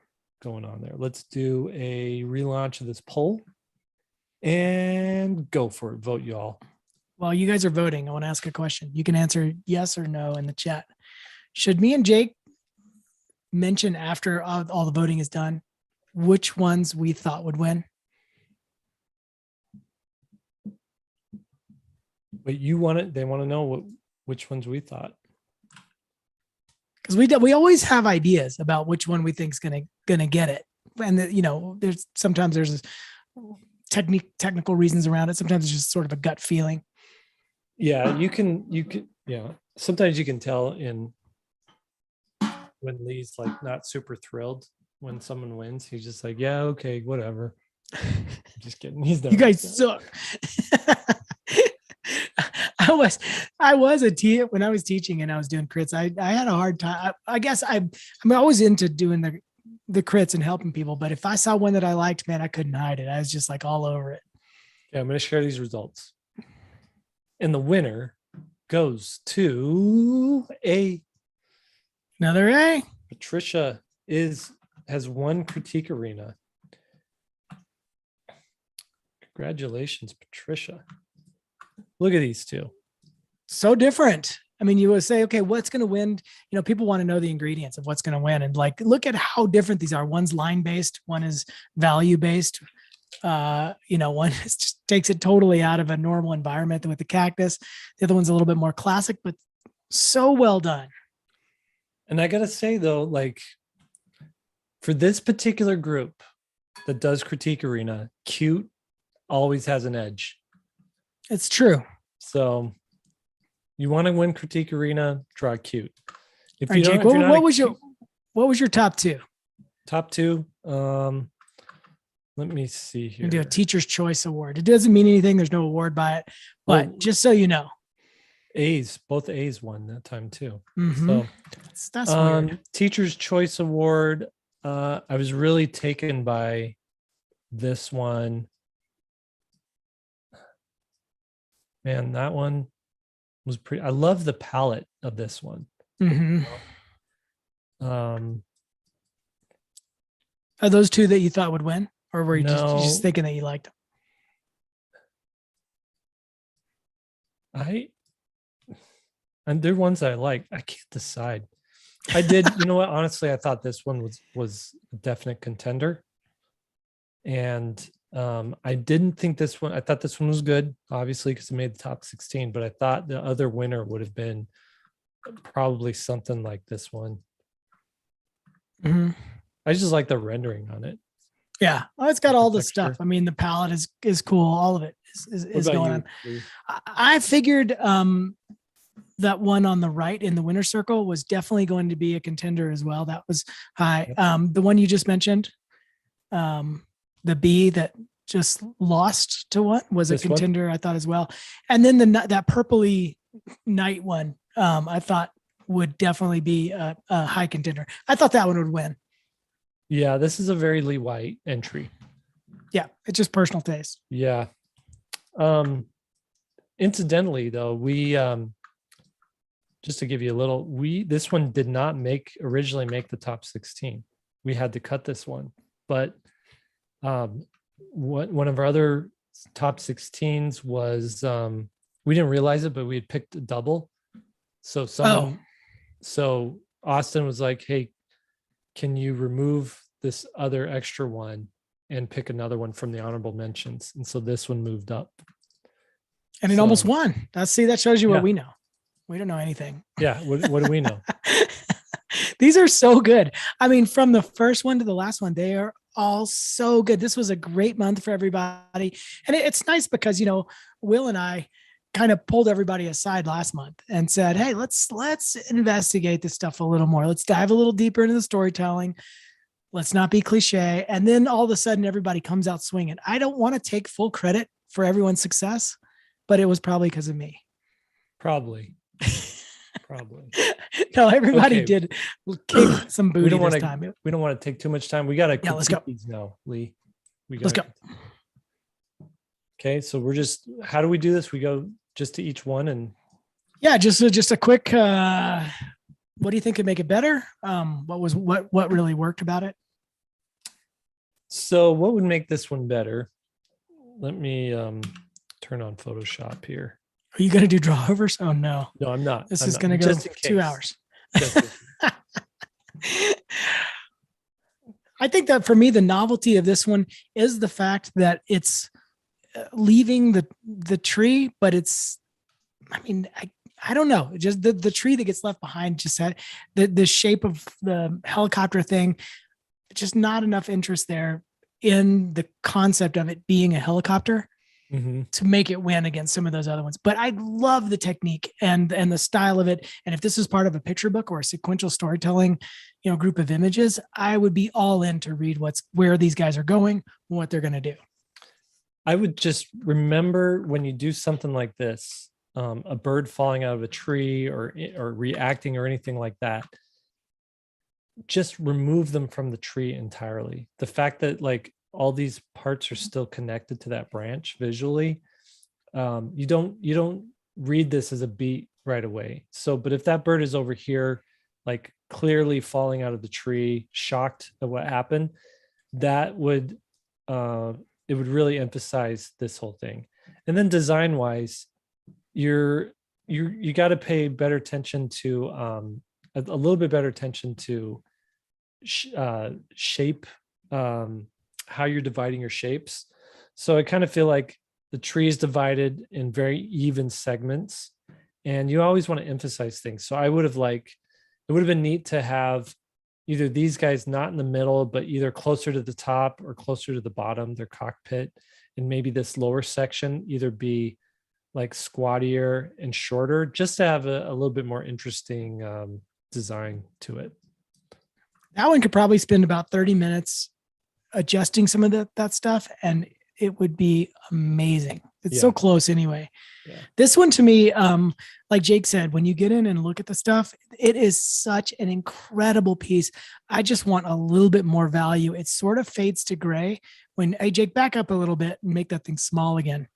going on there. Let's do a relaunch of this poll and go for it. Vote, y'all. While you guys are voting, I want to ask a question. You can answer yes or no in the chat. Should me and Jake mention after all the voting is done which ones we thought would win? But they want to know which ones we thought. Because we always have ideas about which one we think's gonna get it, and there's sometimes technical reasons around it. Sometimes it's just sort of a gut feeling. Yeah, you can. Yeah, sometimes you can tell when Lee's like not super thrilled when someone wins. He's just like, yeah, okay, whatever. Just kidding. He's not. You guys suck. I was when I was teaching and I was doing crits. I had a hard time. I guess I'm always into doing the crits and helping people. But if I saw one that I liked, man, I couldn't hide it. I was just like all over it. Okay, I'm going to share these results. And the winner goes to another A. Patricia has won Critique Arena. Congratulations, Patricia. Look at these two. So different. I mean, you would say, okay, what's going to win? People want to know the ingredients of what's going to win. And like, look at how different these are. One's line-based, one is value-based. One just takes it totally out of a normal environment with the cactus. The other one's a little bit more classic, but so well done. And I got to say though, like for this particular group that does Critique Arena, cute always has an edge. It's true. So you want to win Critique Arena, draw cute. If you Jake, what was your top two? Top two. Let me see here. You do a Teacher's Choice Award. It doesn't mean anything. There's no award by it, but just so you know, both A's won that time too. Mm-hmm. So that's weird. Teacher's Choice Award. I was really taken by this one. Man, that one was pretty. I love the palette of this one. Mm-hmm. Are those two that you thought would win, or were you just thinking that you liked them? And they're ones that I like. I can't decide. I did. You know what? Honestly, I thought this one was a definite contender, and I didn't think this one. I thought this one was good, obviously, because it made the top 16. But I thought the other winner would have been probably something like this one. Mm-hmm. I just like the rendering on it. Yeah, well, it's got all the stuff. I mean, the palette is cool. All of it is going on. I figured that one on the right in the winner circle was definitely going to be a contender as well. That was high. Yep. The one you just mentioned, the B that just lost to what was a contender, I thought as well. And then that purpley night one, I thought would definitely be a high contender. I thought that one would win. Yeah, this is a very Lee White entry. Yeah, it's just personal taste. Yeah. Incidentally, though, we just to give you a little, this one did not originally make the top 16. We had to cut this one, but one of our other top 16s was we didn't realize it, but we had picked a double. So so Austin was like, "Hey, can you remove this other extra one and pick another one from the honorable mentions?" And so this one moved up. And it almost won. That shows you what we know. We don't know anything. Yeah. What do we know? These are so good. I mean, from the first one to the last one, they are all so good. This was a great month for everybody. And it's nice because, Will and I kind of pulled everybody aside last month and said, hey, let's investigate this stuff a little more. Let's dive a little deeper into the storytelling. Let's not be cliche. And then all of a sudden everybody comes out swinging. I don't want to take full credit for everyone's success. but it was probably because of me. Probably. No, everybody Okay. did kick some booty this time. We don't want to take too much time. We got to let's go. these now, Lee. Let's go. Okay, so how do we do this? We go just to each one and yeah, just a quick what do you think could make it better? What really worked about it? So what would make this one better? Let me turn on Photoshop here. Are you going to do drawovers? Oh no. No, I'm not. This is going to go 2 hours. I think that for me, the novelty of this one is the fact that it's leaving the tree, but it's, I don't know, just the tree that gets left behind, just had the shape of the helicopter thing, just not enough interest there in the concept of it being a helicopter to make it win against some of those other ones. But I love the technique and the style of it. And if this is part of a picture book or a sequential storytelling, group of images, I would be all in to read where these guys are going, what they're going to do. I would just remember when you do something like this, a bird falling out of a tree or reacting or anything like that, just remove them from the tree entirely. The fact that like all these parts are still connected to that branch visually, you don't read this as a beat right away. So, but if that bird is over here, like clearly falling out of the tree, shocked at what happened, that would it would really emphasize this whole thing. And then design wise, you got to pay better attention to a little bit better attention to shape, how you're dividing your shapes. So I kind of feel like the tree is divided in very even segments, and you always want to emphasize things. So it would have been neat to have either these guys not in the middle, but either closer to the top or closer to the bottom, their cockpit, and maybe this lower section either be like squattier and shorter, just to have a little bit more interesting design to it. That one could probably spend about 30 minutes adjusting some of that stuff, and it would be amazing. It's so close anyway. Yeah. This one to me, like Jake said, when you get in and look at the stuff, it is such an incredible piece. I just want a little bit more value. It sort of fades to gray when, hey, Jake, back up a little bit and make that thing small again.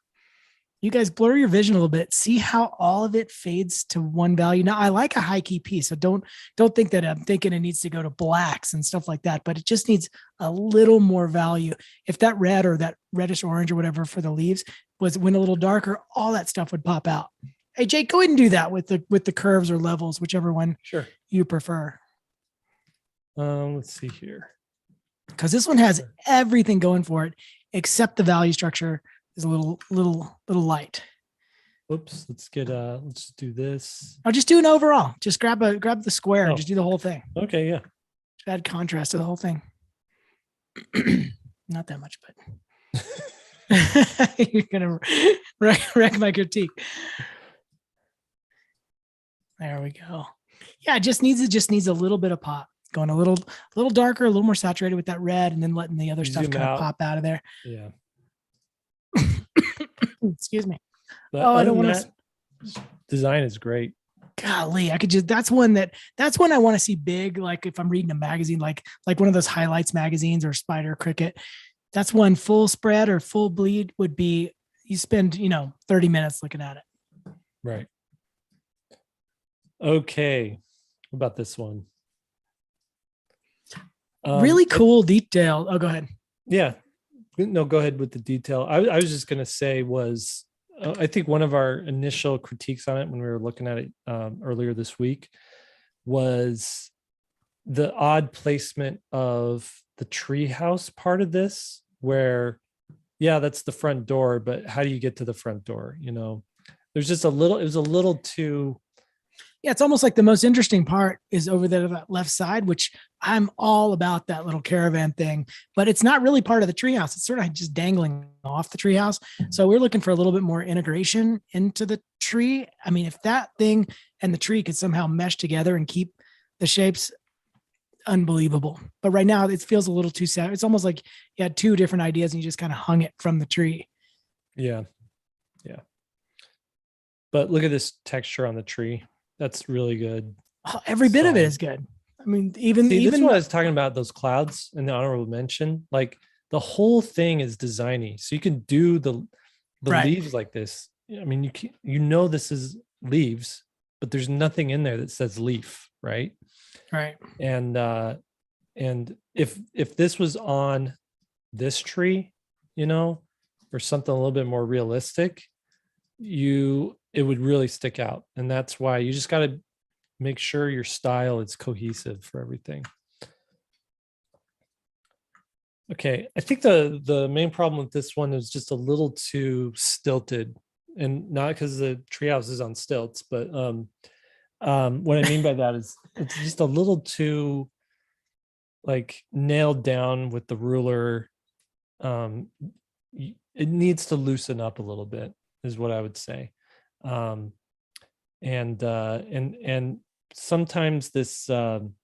You guys blur your vision a little bit. See how all of it fades to one value. Now, I like a high key piece, so don't think that I'm thinking it needs to go to blacks and stuff like that, but it just needs a little more value. If that red or that reddish orange or whatever for the leaves went a little darker, all that stuff would pop out. Hey, Jake, go ahead and do that with the curves or levels, whichever one you prefer. Let's see here. Because this one has everything going for it, except the value structure is a little light. Whoops. Let's do this. I'll just do an overall. Just grab the square and just do the whole thing. Okay. Yeah. Just add contrast to the whole thing. Not that much, but you're going to wreck my critique. There we go. Yeah. It just needs a little bit of pop, going a little darker, a little more saturated with that red, and then letting the other stuff kind of pop out of there. Yeah. Excuse me. But I don't want to. Design is great. Golly, that's one I want to see big. Like if I'm reading a magazine, like one of those highlights magazines or Spider Cricket, that's one full spread or full bleed would be, you spend, 30 minutes looking at it. Right. Okay. What about this one? Really cool detail. Oh, go ahead. Yeah. No, go ahead with the detail. I was just going to say I think one of our initial critiques on it when we were looking at it earlier this week was the odd placement of the treehouse part of this, where, that's the front door, but how do you get to the front door? There's just it was a little too. Yeah, it's almost like the most interesting part is over there, that left side, which I'm all about that little caravan thing, but it's not really part of the treehouse. It's sort of just dangling off the treehouse. So we're looking for a little bit more integration into the tree. I mean, if that thing and the tree could somehow mesh together and keep the shapes, unbelievable. But right now it feels a little too sad. It's almost like you had two different ideas and you just kind of hung it from the tree. Yeah. Yeah. But look at this texture on the tree. That's really good. Oh, every bit of it Solid. is good. I mean, even See, this is even what I was talking about, those clouds and the honorable mention. Like the whole thing is designy. So you can do the right. leaves like this. I mean, you know this is leaves, but there's nothing in there that says leaf, right? Right. And if this was on this tree, you know, or something a little bit more realistic, it would really stick out. And that's why you just got to make sure your style is cohesive for everything. Okay, I think the main problem with this one is just a little too stilted, and not because the treehouse is on stilts, but what I mean by that is it's just a little too like nailed down with the ruler. It needs to loosen up a little bit, is what I would say. And sometimes this kind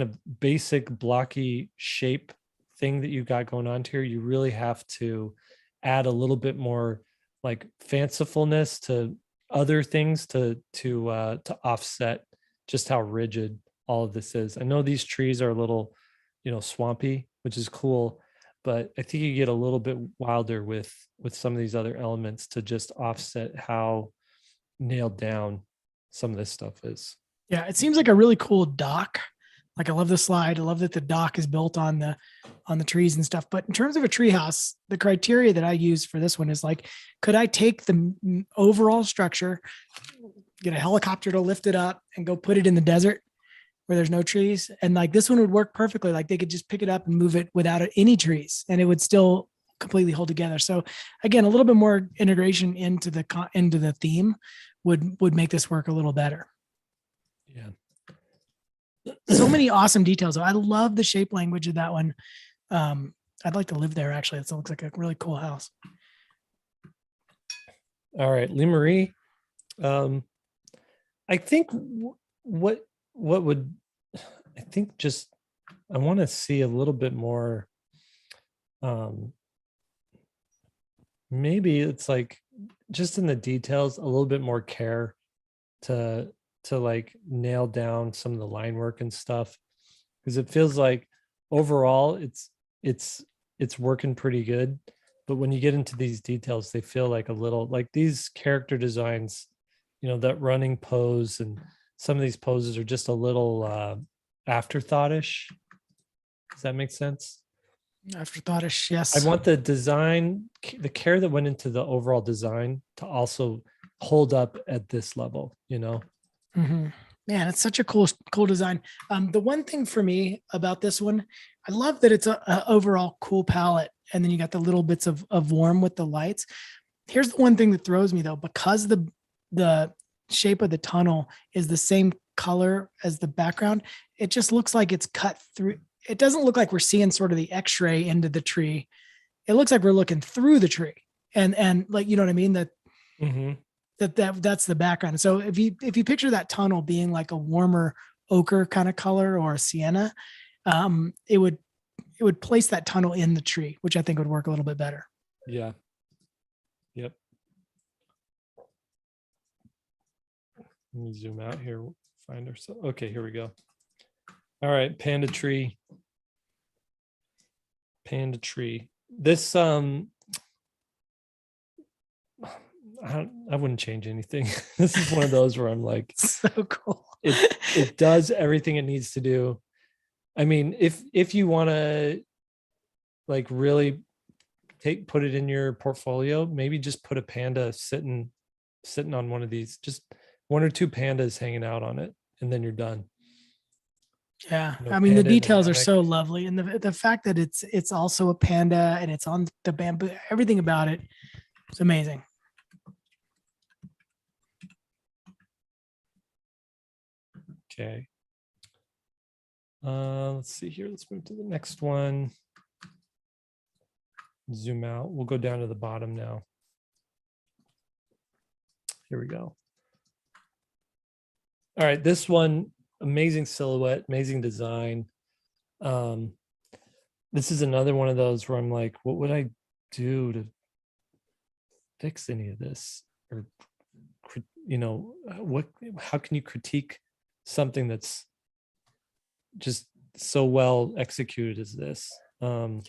of basic blocky shape thing that you got going on here, you really have to add a little bit more like fancifulness to other things to offset just how rigid all of this is. I know these trees are a little, swampy, which is cool, but I think you get a little bit wilder with some of these other elements to just offset how nailed down some of this stuff is. Yeah, it seems like a really cool dock. Like I love the slide. I love that the dock is built on the trees and stuff. But in terms of a tree house, the criteria that I use for this one is like, could I take the overall structure, get a helicopter to lift it up and go put it in the desert where there's no trees? And like this one would work perfectly. Like they could just pick it up and move it without any trees and it would still completely hold together. So again, a little bit more integration into the theme would make this work a little better. Yeah. So many awesome details. I love the shape language of that one. I'd like to live there actually. It looks like a really cool house. All right, Lee Marie. I think what would I think just I want to see a little bit more. Maybe it's like just in the details, a little bit more care to like nail down some of the line work and stuff, because it feels like overall it's working pretty good, but when you get into these details they feel like a little like these character designs, that running pose and some of these poses are just a little afterthought-ish. Does that make sense? Afterthought-ish, yes. I want the design, the care that went into the overall design to also hold up at this level, Mm-hmm. Man, it's such a cool design. The one thing for me about this one, I love that it's a overall cool palette, and then you got the little bits of warm with the lights. Here's the one thing that throws me though, because the shape of the tunnel is the same color as the background, it just looks like it's cut through. It doesn't look like we're seeing sort of the X-ray into the tree. It looks like we're looking through the tree, and like, you know what I mean? That. Mm-hmm. That's the background. So if you picture that tunnel being like a warmer ochre kind of color or a sienna, it would place that tunnel in the tree, which I think would work a little bit better. Yeah. Yep. Let me zoom out here. Find ourselves. Okay, here we go. All right, panda tree. Panda tree. This I wouldn't change anything. This is one of those where I'm like, so cool. It does everything it needs to do. I mean, if you want to like really put it in your portfolio, maybe just put a panda sitting on one of these, just one or two pandas hanging out on it, and then you're done. Yeah, I mean the details are so lovely, and the fact that it's also a panda and it's on the bamboo, everything about it is amazing. Okay. Let's see here. Let's move to the next one. Zoom out. We'll go down to the bottom now. Here we go. All right, this one, amazing silhouette, amazing design. This is another one of those where I'm like, what would I do to fix any of this? Or, how can you critique something that's just so well executed as this? I feel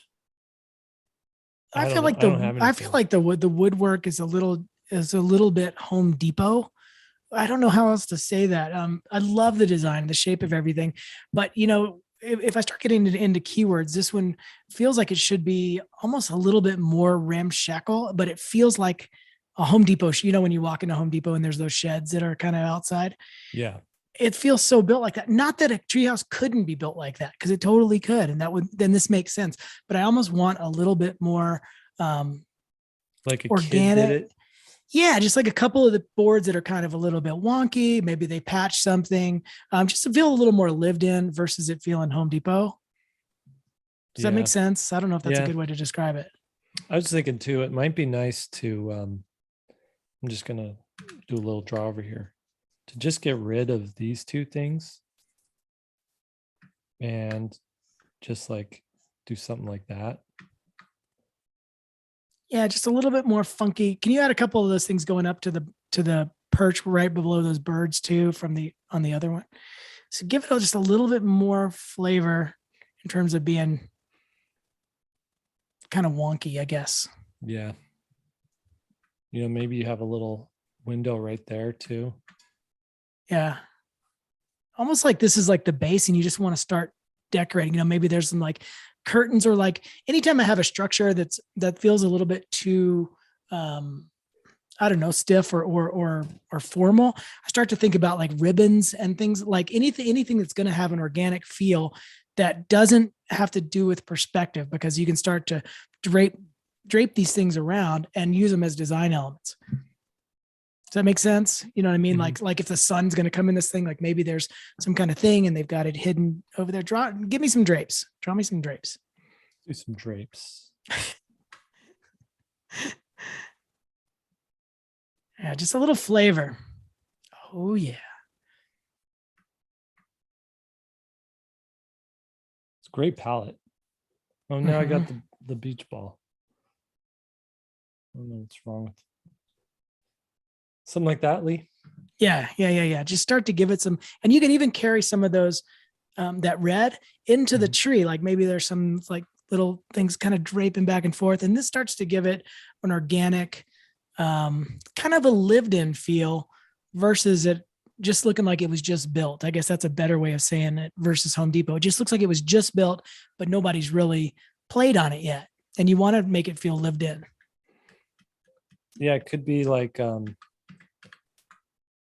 don't know. like I don't have anything. the woodwork is a little bit Home Depot. I don't know how else to say that. I love the design, the shape of everything, but if I start getting into keywords, this one feels like it should be almost a little bit more ramshackle, but it feels like a Home Depot. When you walk into Home Depot and there's those sheds that are kind of outside, Yeah. it feels so built like that. Not that a treehouse couldn't be built like that, because it totally could, and then this makes sense. But I almost want a little bit more Like a organic. kid did it. Yeah, just like a couple of the boards that are kind of a little bit wonky. Maybe they patch something, just to feel a little more lived in versus it feeling Home Depot. Does that make sense? I don't know if that's a good way to describe it. I was thinking too, it might be nice to, I'm just going to do a little draw over here, to just get rid of these two things and just like do something like that. Yeah, just a little bit more funky. Can you add a couple of those things going up to the perch right below those birds too on the other one? So give it just a little bit more flavor in terms of being kind of wonky, I guess. Yeah. Maybe you have a little window right there too. Yeah. Almost like this is like the base and you just want to start decorating. Maybe there's some like curtains, or like anytime I have a structure that feels a little bit too I don't know, stiff or formal, I start to think about like ribbons and things, like anything that's going to have an organic feel that doesn't have to do with perspective, because you can start to drape these things around and use them as design elements. Does that make sense? You know what I mean? Mm-hmm. Like if the sun's going to come in this thing, like maybe there's some kind of thing and they've got it hidden over there. Give me some drapes. Draw me some drapes. Do some drapes. Yeah, just a little flavor. Oh yeah. It's a great palette. Oh, now I got the beach ball. I don't know what's wrong with something like that, Lee. Yeah. Just start to give it some, and you can even carry some of those, that red into the tree. Like maybe there's some like little things kind of draping back and forth. And this starts to give it an organic, kind of a lived in feel versus it just looking like it was just built. I guess that's a better way of saying it versus Home Depot. It just looks like it was just built, but nobody's really played on it yet. And you want to make it feel lived in. Yeah, it could be like,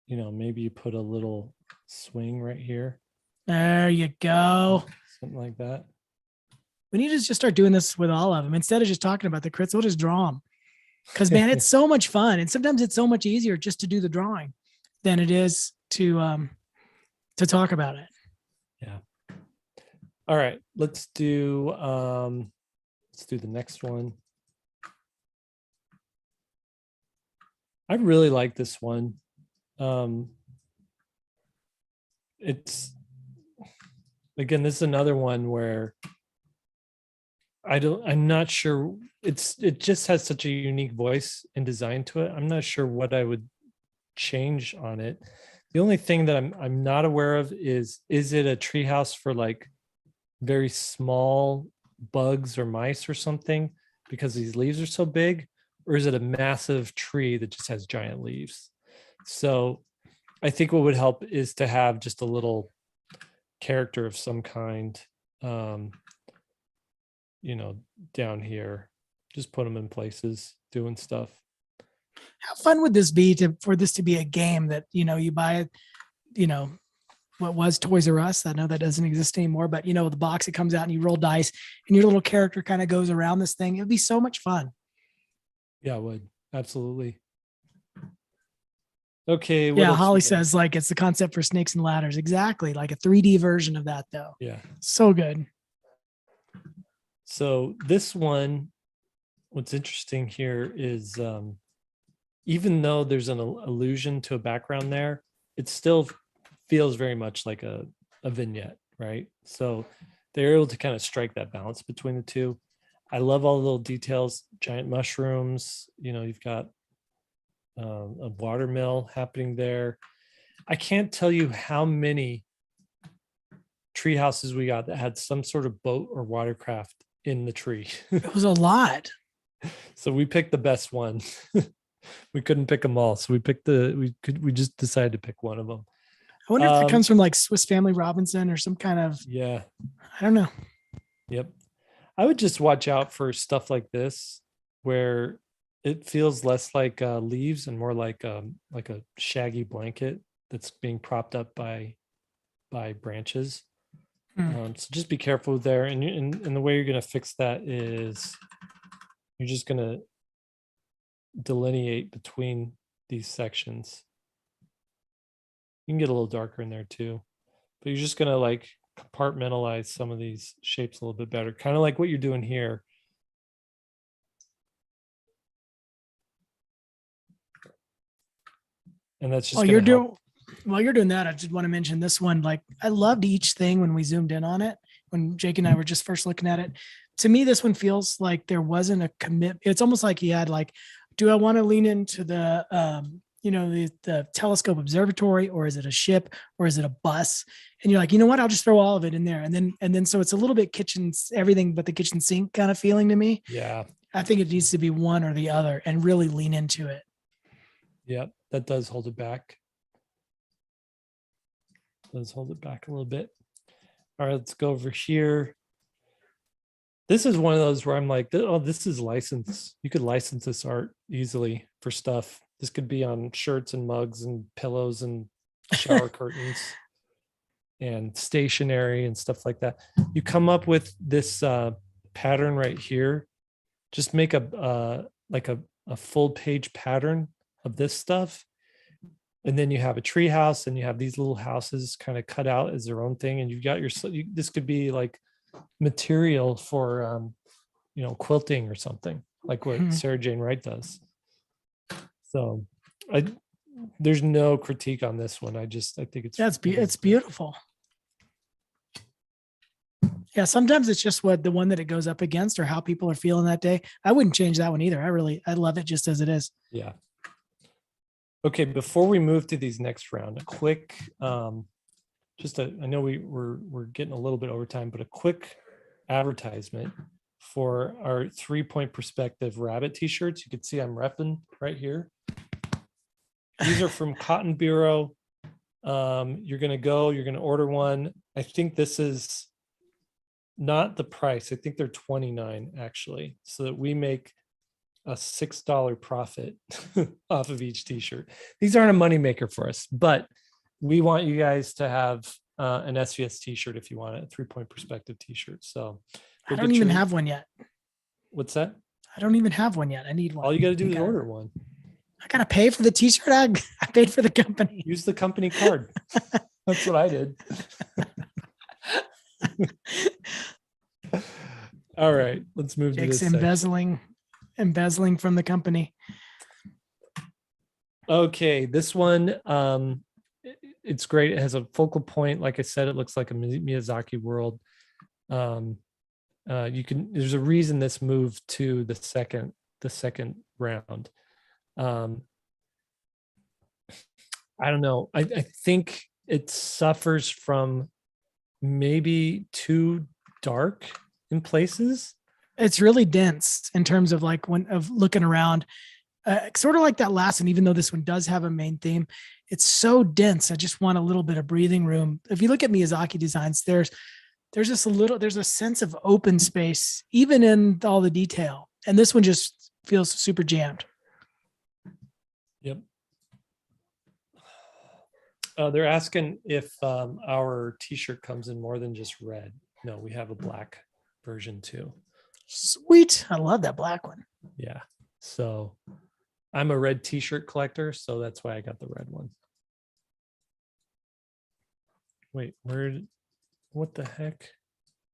maybe you put a little swing right here. There you go. Something like that. We need to just start doing this with all of them. Instead of just talking about the crits, we'll just draw them. Because, man, it's so much fun. And sometimes it's so much easier just to do the drawing than it is to talk about it. Yeah. All right. Let's do the next one. I really like this one. It's, again, this is another one where I'm not sure, it just has such a unique voice and design to it. I'm not sure what I would change on it. The only thing that I'm not aware of is it a treehouse for like very small bugs or mice or something because these leaves are so big, or is it a massive tree that just has giant leaves? So I think what would help is to have just a little character of some kind, down here. Just put them in places doing stuff. How fun would this be for this to be a game that, you buy, what was Toys R Us? I know that doesn't exist anymore, but the box, it comes out and you roll dice and your little character kind of goes around this thing. It'd be so much fun. Yeah, it would. Absolutely. Okay. Yeah, Holly says like it's the concept for Snakes and Ladders. Exactly. Like a 3D version of that though. Yeah. So good. So this one, what's interesting here is even though there's an allusion to a background there, it still feels very much like a vignette, right? So they're able to kind of strike that balance between the two. I love all the little details, giant mushrooms, you've got a water mill happening there. I can't tell you how many tree houses we got that had some sort of boat or watercraft in the tree. It was a lot. So we picked the best one. We couldn't pick them all. So we just decided to pick one of them. I wonder if that comes from like Swiss Family Robinson or some kind of, yeah. I don't know. Yep. I would just watch out for stuff like this where it feels less like leaves and more like a shaggy blanket that's being propped up by branches. So just be careful there. And the way you're going to fix that is you're just going to delineate between these sections. You can get a little darker in there too, but you're just going to like compartmentalize some of these shapes a little bit better, kind of like what you're doing here. And that's just while you're doing that, I just want to mention this one. Like, I loved each thing when we zoomed in on it, when Jake and I were just first looking at it. To me, this one feels like there wasn't a commit. It's almost like he had like, do I want to lean into the the telescope observatory, or is it a ship, or is it a bus? And you're like, you know what? I'll just throw all of it in there. And then so it's a little bit everything but the kitchen sink kind of feeling to me. Yeah. I think it needs to be one or the other and really lean into it. Yep. That does hold it back. Does hold it back a little bit. All right, let's go over here. This is one of those where I'm like, oh, this is licensed. You could license this art easily for stuff. This could be on shirts and mugs and pillows and shower curtains and stationery and stuff like that. You come up with this pattern right here. Just make a full page pattern of this stuff. And then you have a tree house and you have these little houses kind of cut out as their own thing. And you've got this could be like material for, quilting or something like what Sarah Jane Wright does. So there's no critique on this one. I think it's beautiful. Yeah. Sometimes it's just the one that it goes up against or how people are feeling that day. I wouldn't change that one either. I love it just as it is. Yeah. Okay, before we move to these next round, a quick, I know we're getting a little bit over time, but a quick advertisement for our 3-point perspective rabbit t-shirts. You can see I'm repping right here. These are from Cotton Bureau. You're going to order one. I think this is not the price. I think they're $29 actually, so that we make a $6 profit off of each t-shirt. These aren't a moneymaker for us, but we want you guys to have an SVS t-shirt if you want it, a 3-point perspective t-shirt. So I don't even have one yet. What's that? I don't even have one yet. I need one. All you got to do is order one. I got to pay for the t-shirt. I paid for the company. Use the company card. That's what I did. All right, let's move Jake's to this embezzling from the company. Okay, this one, it's great. It has a focal point. Like I said, it looks like a Miyazaki world. There's a reason this moved to the second round. I don't know. I think it suffers from maybe too dark in places. It's really dense in terms of looking around, sort of like that last one, even though this one does have a main theme, it's so dense. I just want a little bit of breathing room. If you look at Miyazaki designs, there's a sense of open space, even in all the detail. And this one just feels super jammed. Yep. They're asking if our t-shirt comes in more than just red. No, we have a black version too. Sweet. I love that black one. Yeah. So I'm a red t-shirt collector, so that's why I got the red one. Wait, what the heck?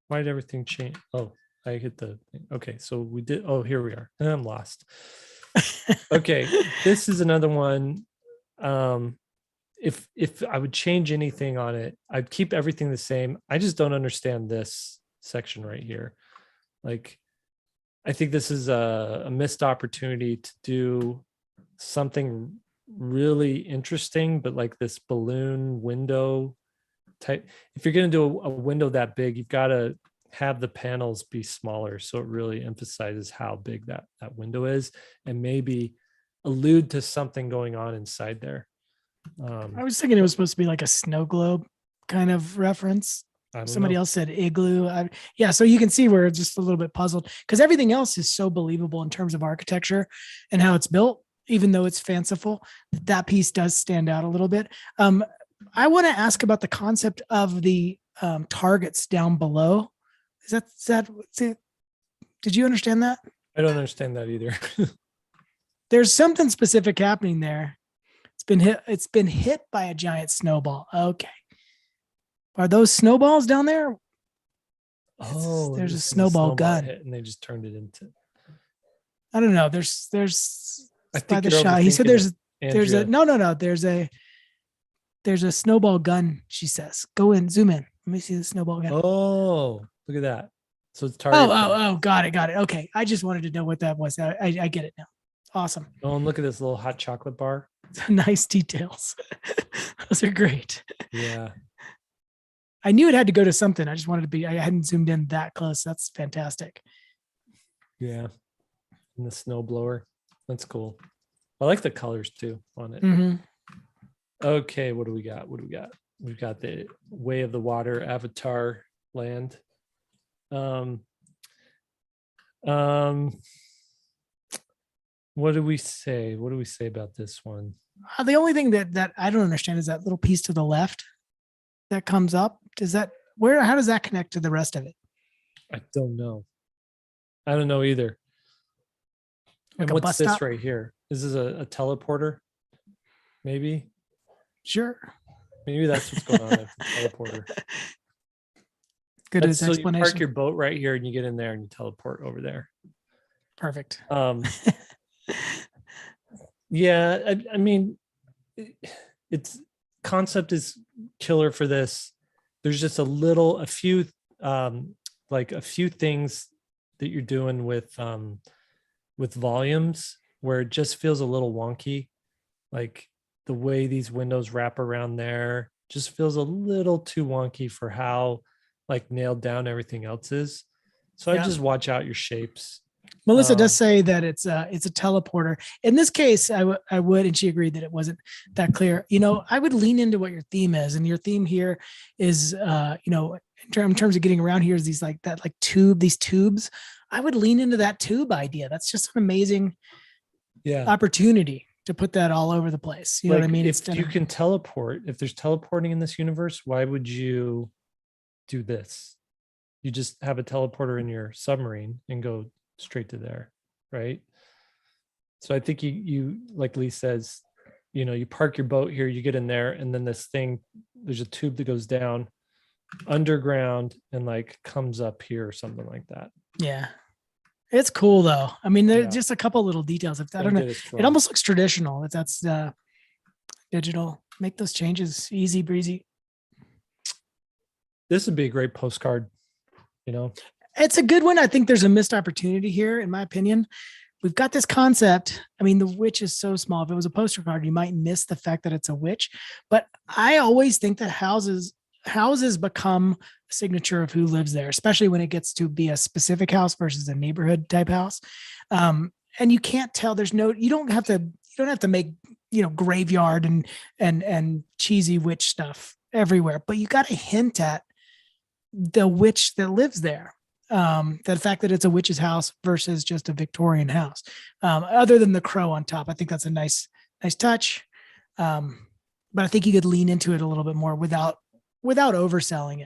Why did everything change? Oh, I hit the thing. Okay, so we did. Oh, here we are. And I'm lost. Okay, this is another one. If I would change anything on it, I'd keep everything the same. I just don't understand this section right here. Like, I think this is a missed opportunity to do something really interesting, but like this balloon window type. If you're going to do a window that big, you've got to have the panels be smaller, so it really emphasizes how big that window is, and maybe allude to something going on inside there. I was thinking it was supposed to be like a snow globe kind of reference. Somebody else said igloo. Yeah, so you can see we're just a little bit puzzled because everything else is so believable in terms of architecture and how it's built, even though it's fanciful. That piece does stand out a little bit. I want to ask about the concept of the targets down below. Is that did you understand that? I don't understand that either. There's something specific happening there. It's been hit by a giant snowball. Okay. Are those snowballs down there? Oh, there's a snowball gun, hit and they just turned it into. I don't know. There's I by think the you're shot. He said there's Andrea. a no. There's a snowball gun. She says, "Go in, zoom in. Let me see the snowball gun." Oh, look at that. So it's target. Oh, got it. Okay, I just wanted to know what that was. I get it now. Awesome. Oh, and look at this little hot chocolate bar. Nice details. Those are great. Yeah. I knew it had to go to something. I just wanted to be, I hadn't zoomed in that close. That's fantastic. Yeah. And the snow blower. That's cool. I like the colors too on it. Mm-hmm. Okay. What do we got? We've got the Way of the Water Avatar land. What do we say? What do we say about this one? The only thing that I don't understand is that little piece to the left that comes up. How does that connect to the rest of it? I don't know. I don't know either. Like and a what's bus this stop? right here? Is this a teleporter? Maybe. Sure. Maybe that's what's going on at the teleporter. Good as So you explanation. park your boat right here and you get in there and you teleport over there. Perfect. Yeah, I mean, it's concept is killer for this. There's just a few things that you're doing with volumes where it just feels a little wonky. Like the way these windows wrap around there just feels a little too wonky for how like nailed down everything else is. So I just watch out your shapes. Melissa does say that it's a teleporter. In this case, I would, and she agreed that it wasn't that clear. I would lean into what your theme is, and your theme here is, in terms of getting around here is these tubes. I would lean into that tube idea. That's just an amazing opportunity to put that all over the place. You know what I mean? If you can teleport, if there's teleporting in this universe, why would you do this? You just have a teleporter in your submarine and go straight to there, right? So I think you like Lee says, you park your boat here, you get in there, and then there's a tube that goes down underground and like comes up here or something like that. Yeah. It's cool though. I mean, there's just a couple little details. I don't know. It almost looks traditional. If that's digital, make those changes easy breezy. This would be a great postcard, It's a good one. I think there's a missed opportunity here, in my opinion. We've got this concept. I mean, the witch is so small. If it was a poster card, you might miss the fact that it's a witch. But I always think that houses become a signature of who lives there, especially when it gets to be a specific house versus a neighborhood type house. And you can't tell. You don't have to make, graveyard and cheesy witch stuff everywhere, but you got to hint at the witch that lives there. The fact that it's a witch's house versus just a Victorian house. Other than the crow on top, I think that's a nice touch. But I think you could lean into it a little bit more without overselling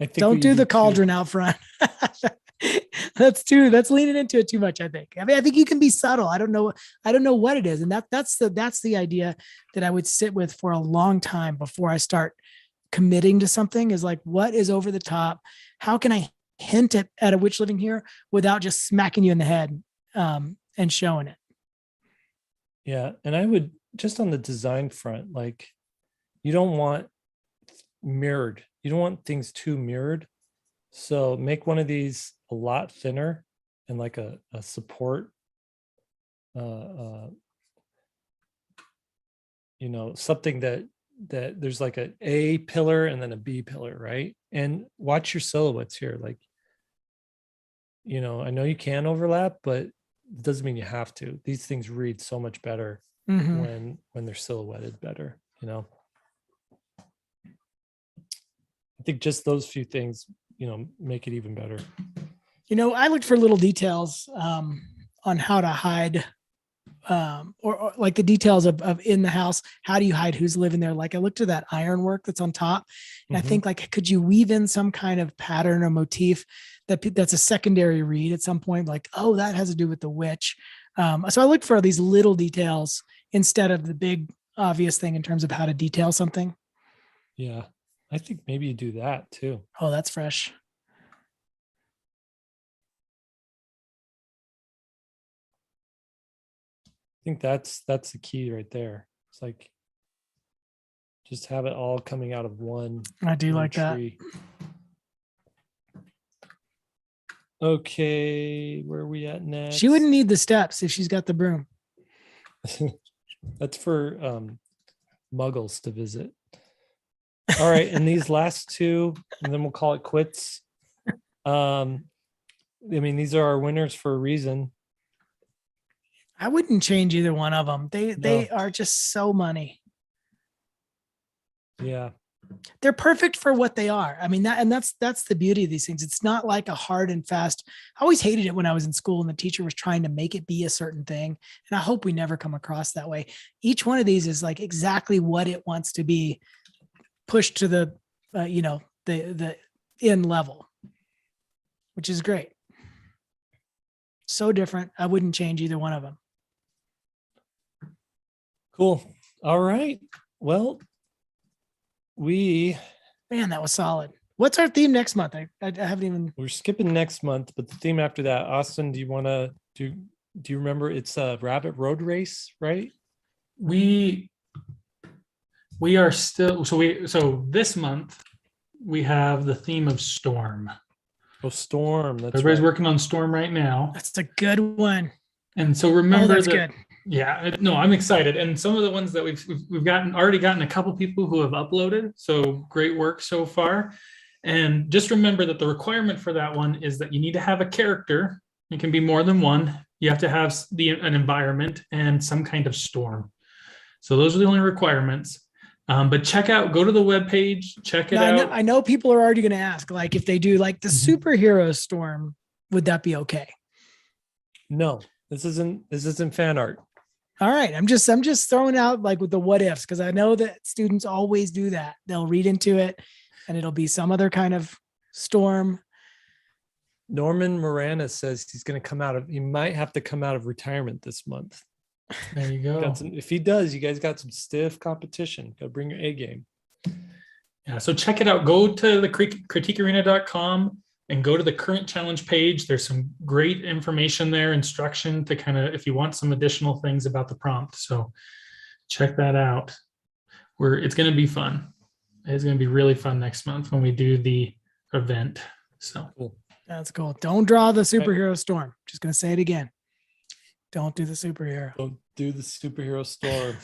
it. Don't do the cauldron out front. That's leaning into it too much, I think. I mean, I think you can be subtle. I don't know what it is. And that's the idea that I would sit with for a long time before I start committing to something, is like, what is over the top? How can I hint at a witch living here without just smacking you in the head and showing it? Yeah. And I would just on the design front, like you don't want mirrored. You don't want things too mirrored. So make one of these a lot thinner and like a support, something that there's like a pillar and then a B pillar, right? And watch your silhouettes here. Like, I know you can overlap, but it doesn't mean you have to. These things read so much better when they're silhouetted better, I think just those few things, make it even better. I looked for little details on how to hide or like the details of in the house. How do you hide who's living there? Like I looked at that ironwork that's on top, and I think like, could you weave in some kind of pattern or motif that's a secondary read at some point? Like, oh, that has to do with the witch. So I looked for these little details instead of the big obvious thing in terms of how to detail something. Yeah, I think maybe you do that too. Oh, that's fresh. I think that's the key right there. It's like just have it all coming out of one. I do like tree. That. Okay, where are we at next? She wouldn't need the steps if she's got the broom. That's for muggles to visit. All right, and these last two, and then we'll call it quits. These are our winners for a reason. I wouldn't change either one of them. They are just so money. Yeah. They're perfect for what they are. That's the beauty of these things. It's not like a hard and fast. I always hated it when I was in school and the teacher was trying to make it be a certain thing. And I hope we never come across that way. Each one of these is like exactly what it wants to be, pushed to the, the end level, which is great. So different. I wouldn't change either one of them. Cool. All right. Well, man, that was solid. What's our theme next month? I haven't even. We're skipping next month, but the theme after that, Austin, do you want to do you remember? It's a rabbit road race, right? We are still, so this month we have the theme of storm. Oh, storm. That's Everybody's right. working on storm right now. That's a good one. And so remember that's that, good. Yeah, no, I'm excited. And some of the ones that we've already gotten a couple people who have uploaded. So great work so far. And just remember that the requirement for that one is that you need to have a character. It can be more than one. You have to have an environment and some kind of storm. So those are the only requirements. But go to the webpage, check it out. I know people are already going to ask, like, if they do like the superhero storm, would that be okay? No, this isn't fan art. All right. I'm just throwing out like with the what ifs, because I know that students always do that. They'll read into it and it'll be some other kind of storm. Norman Morana says he might have to come out of retirement this month. There you go. If he does, you guys got some stiff competition. Got to bring your A game. Yeah, so check it out. Go to the critiquearena.com and go to the current challenge page. There's some great information there, instruction to kind of, if you want some additional things about the prompt. So check that out. It's going to be fun. It's going to be really fun next month when we do the event. So cool. That's cool. Don't draw the superhero storm. Just going to say it again. Don't do the superhero. Don't do the superhero storm.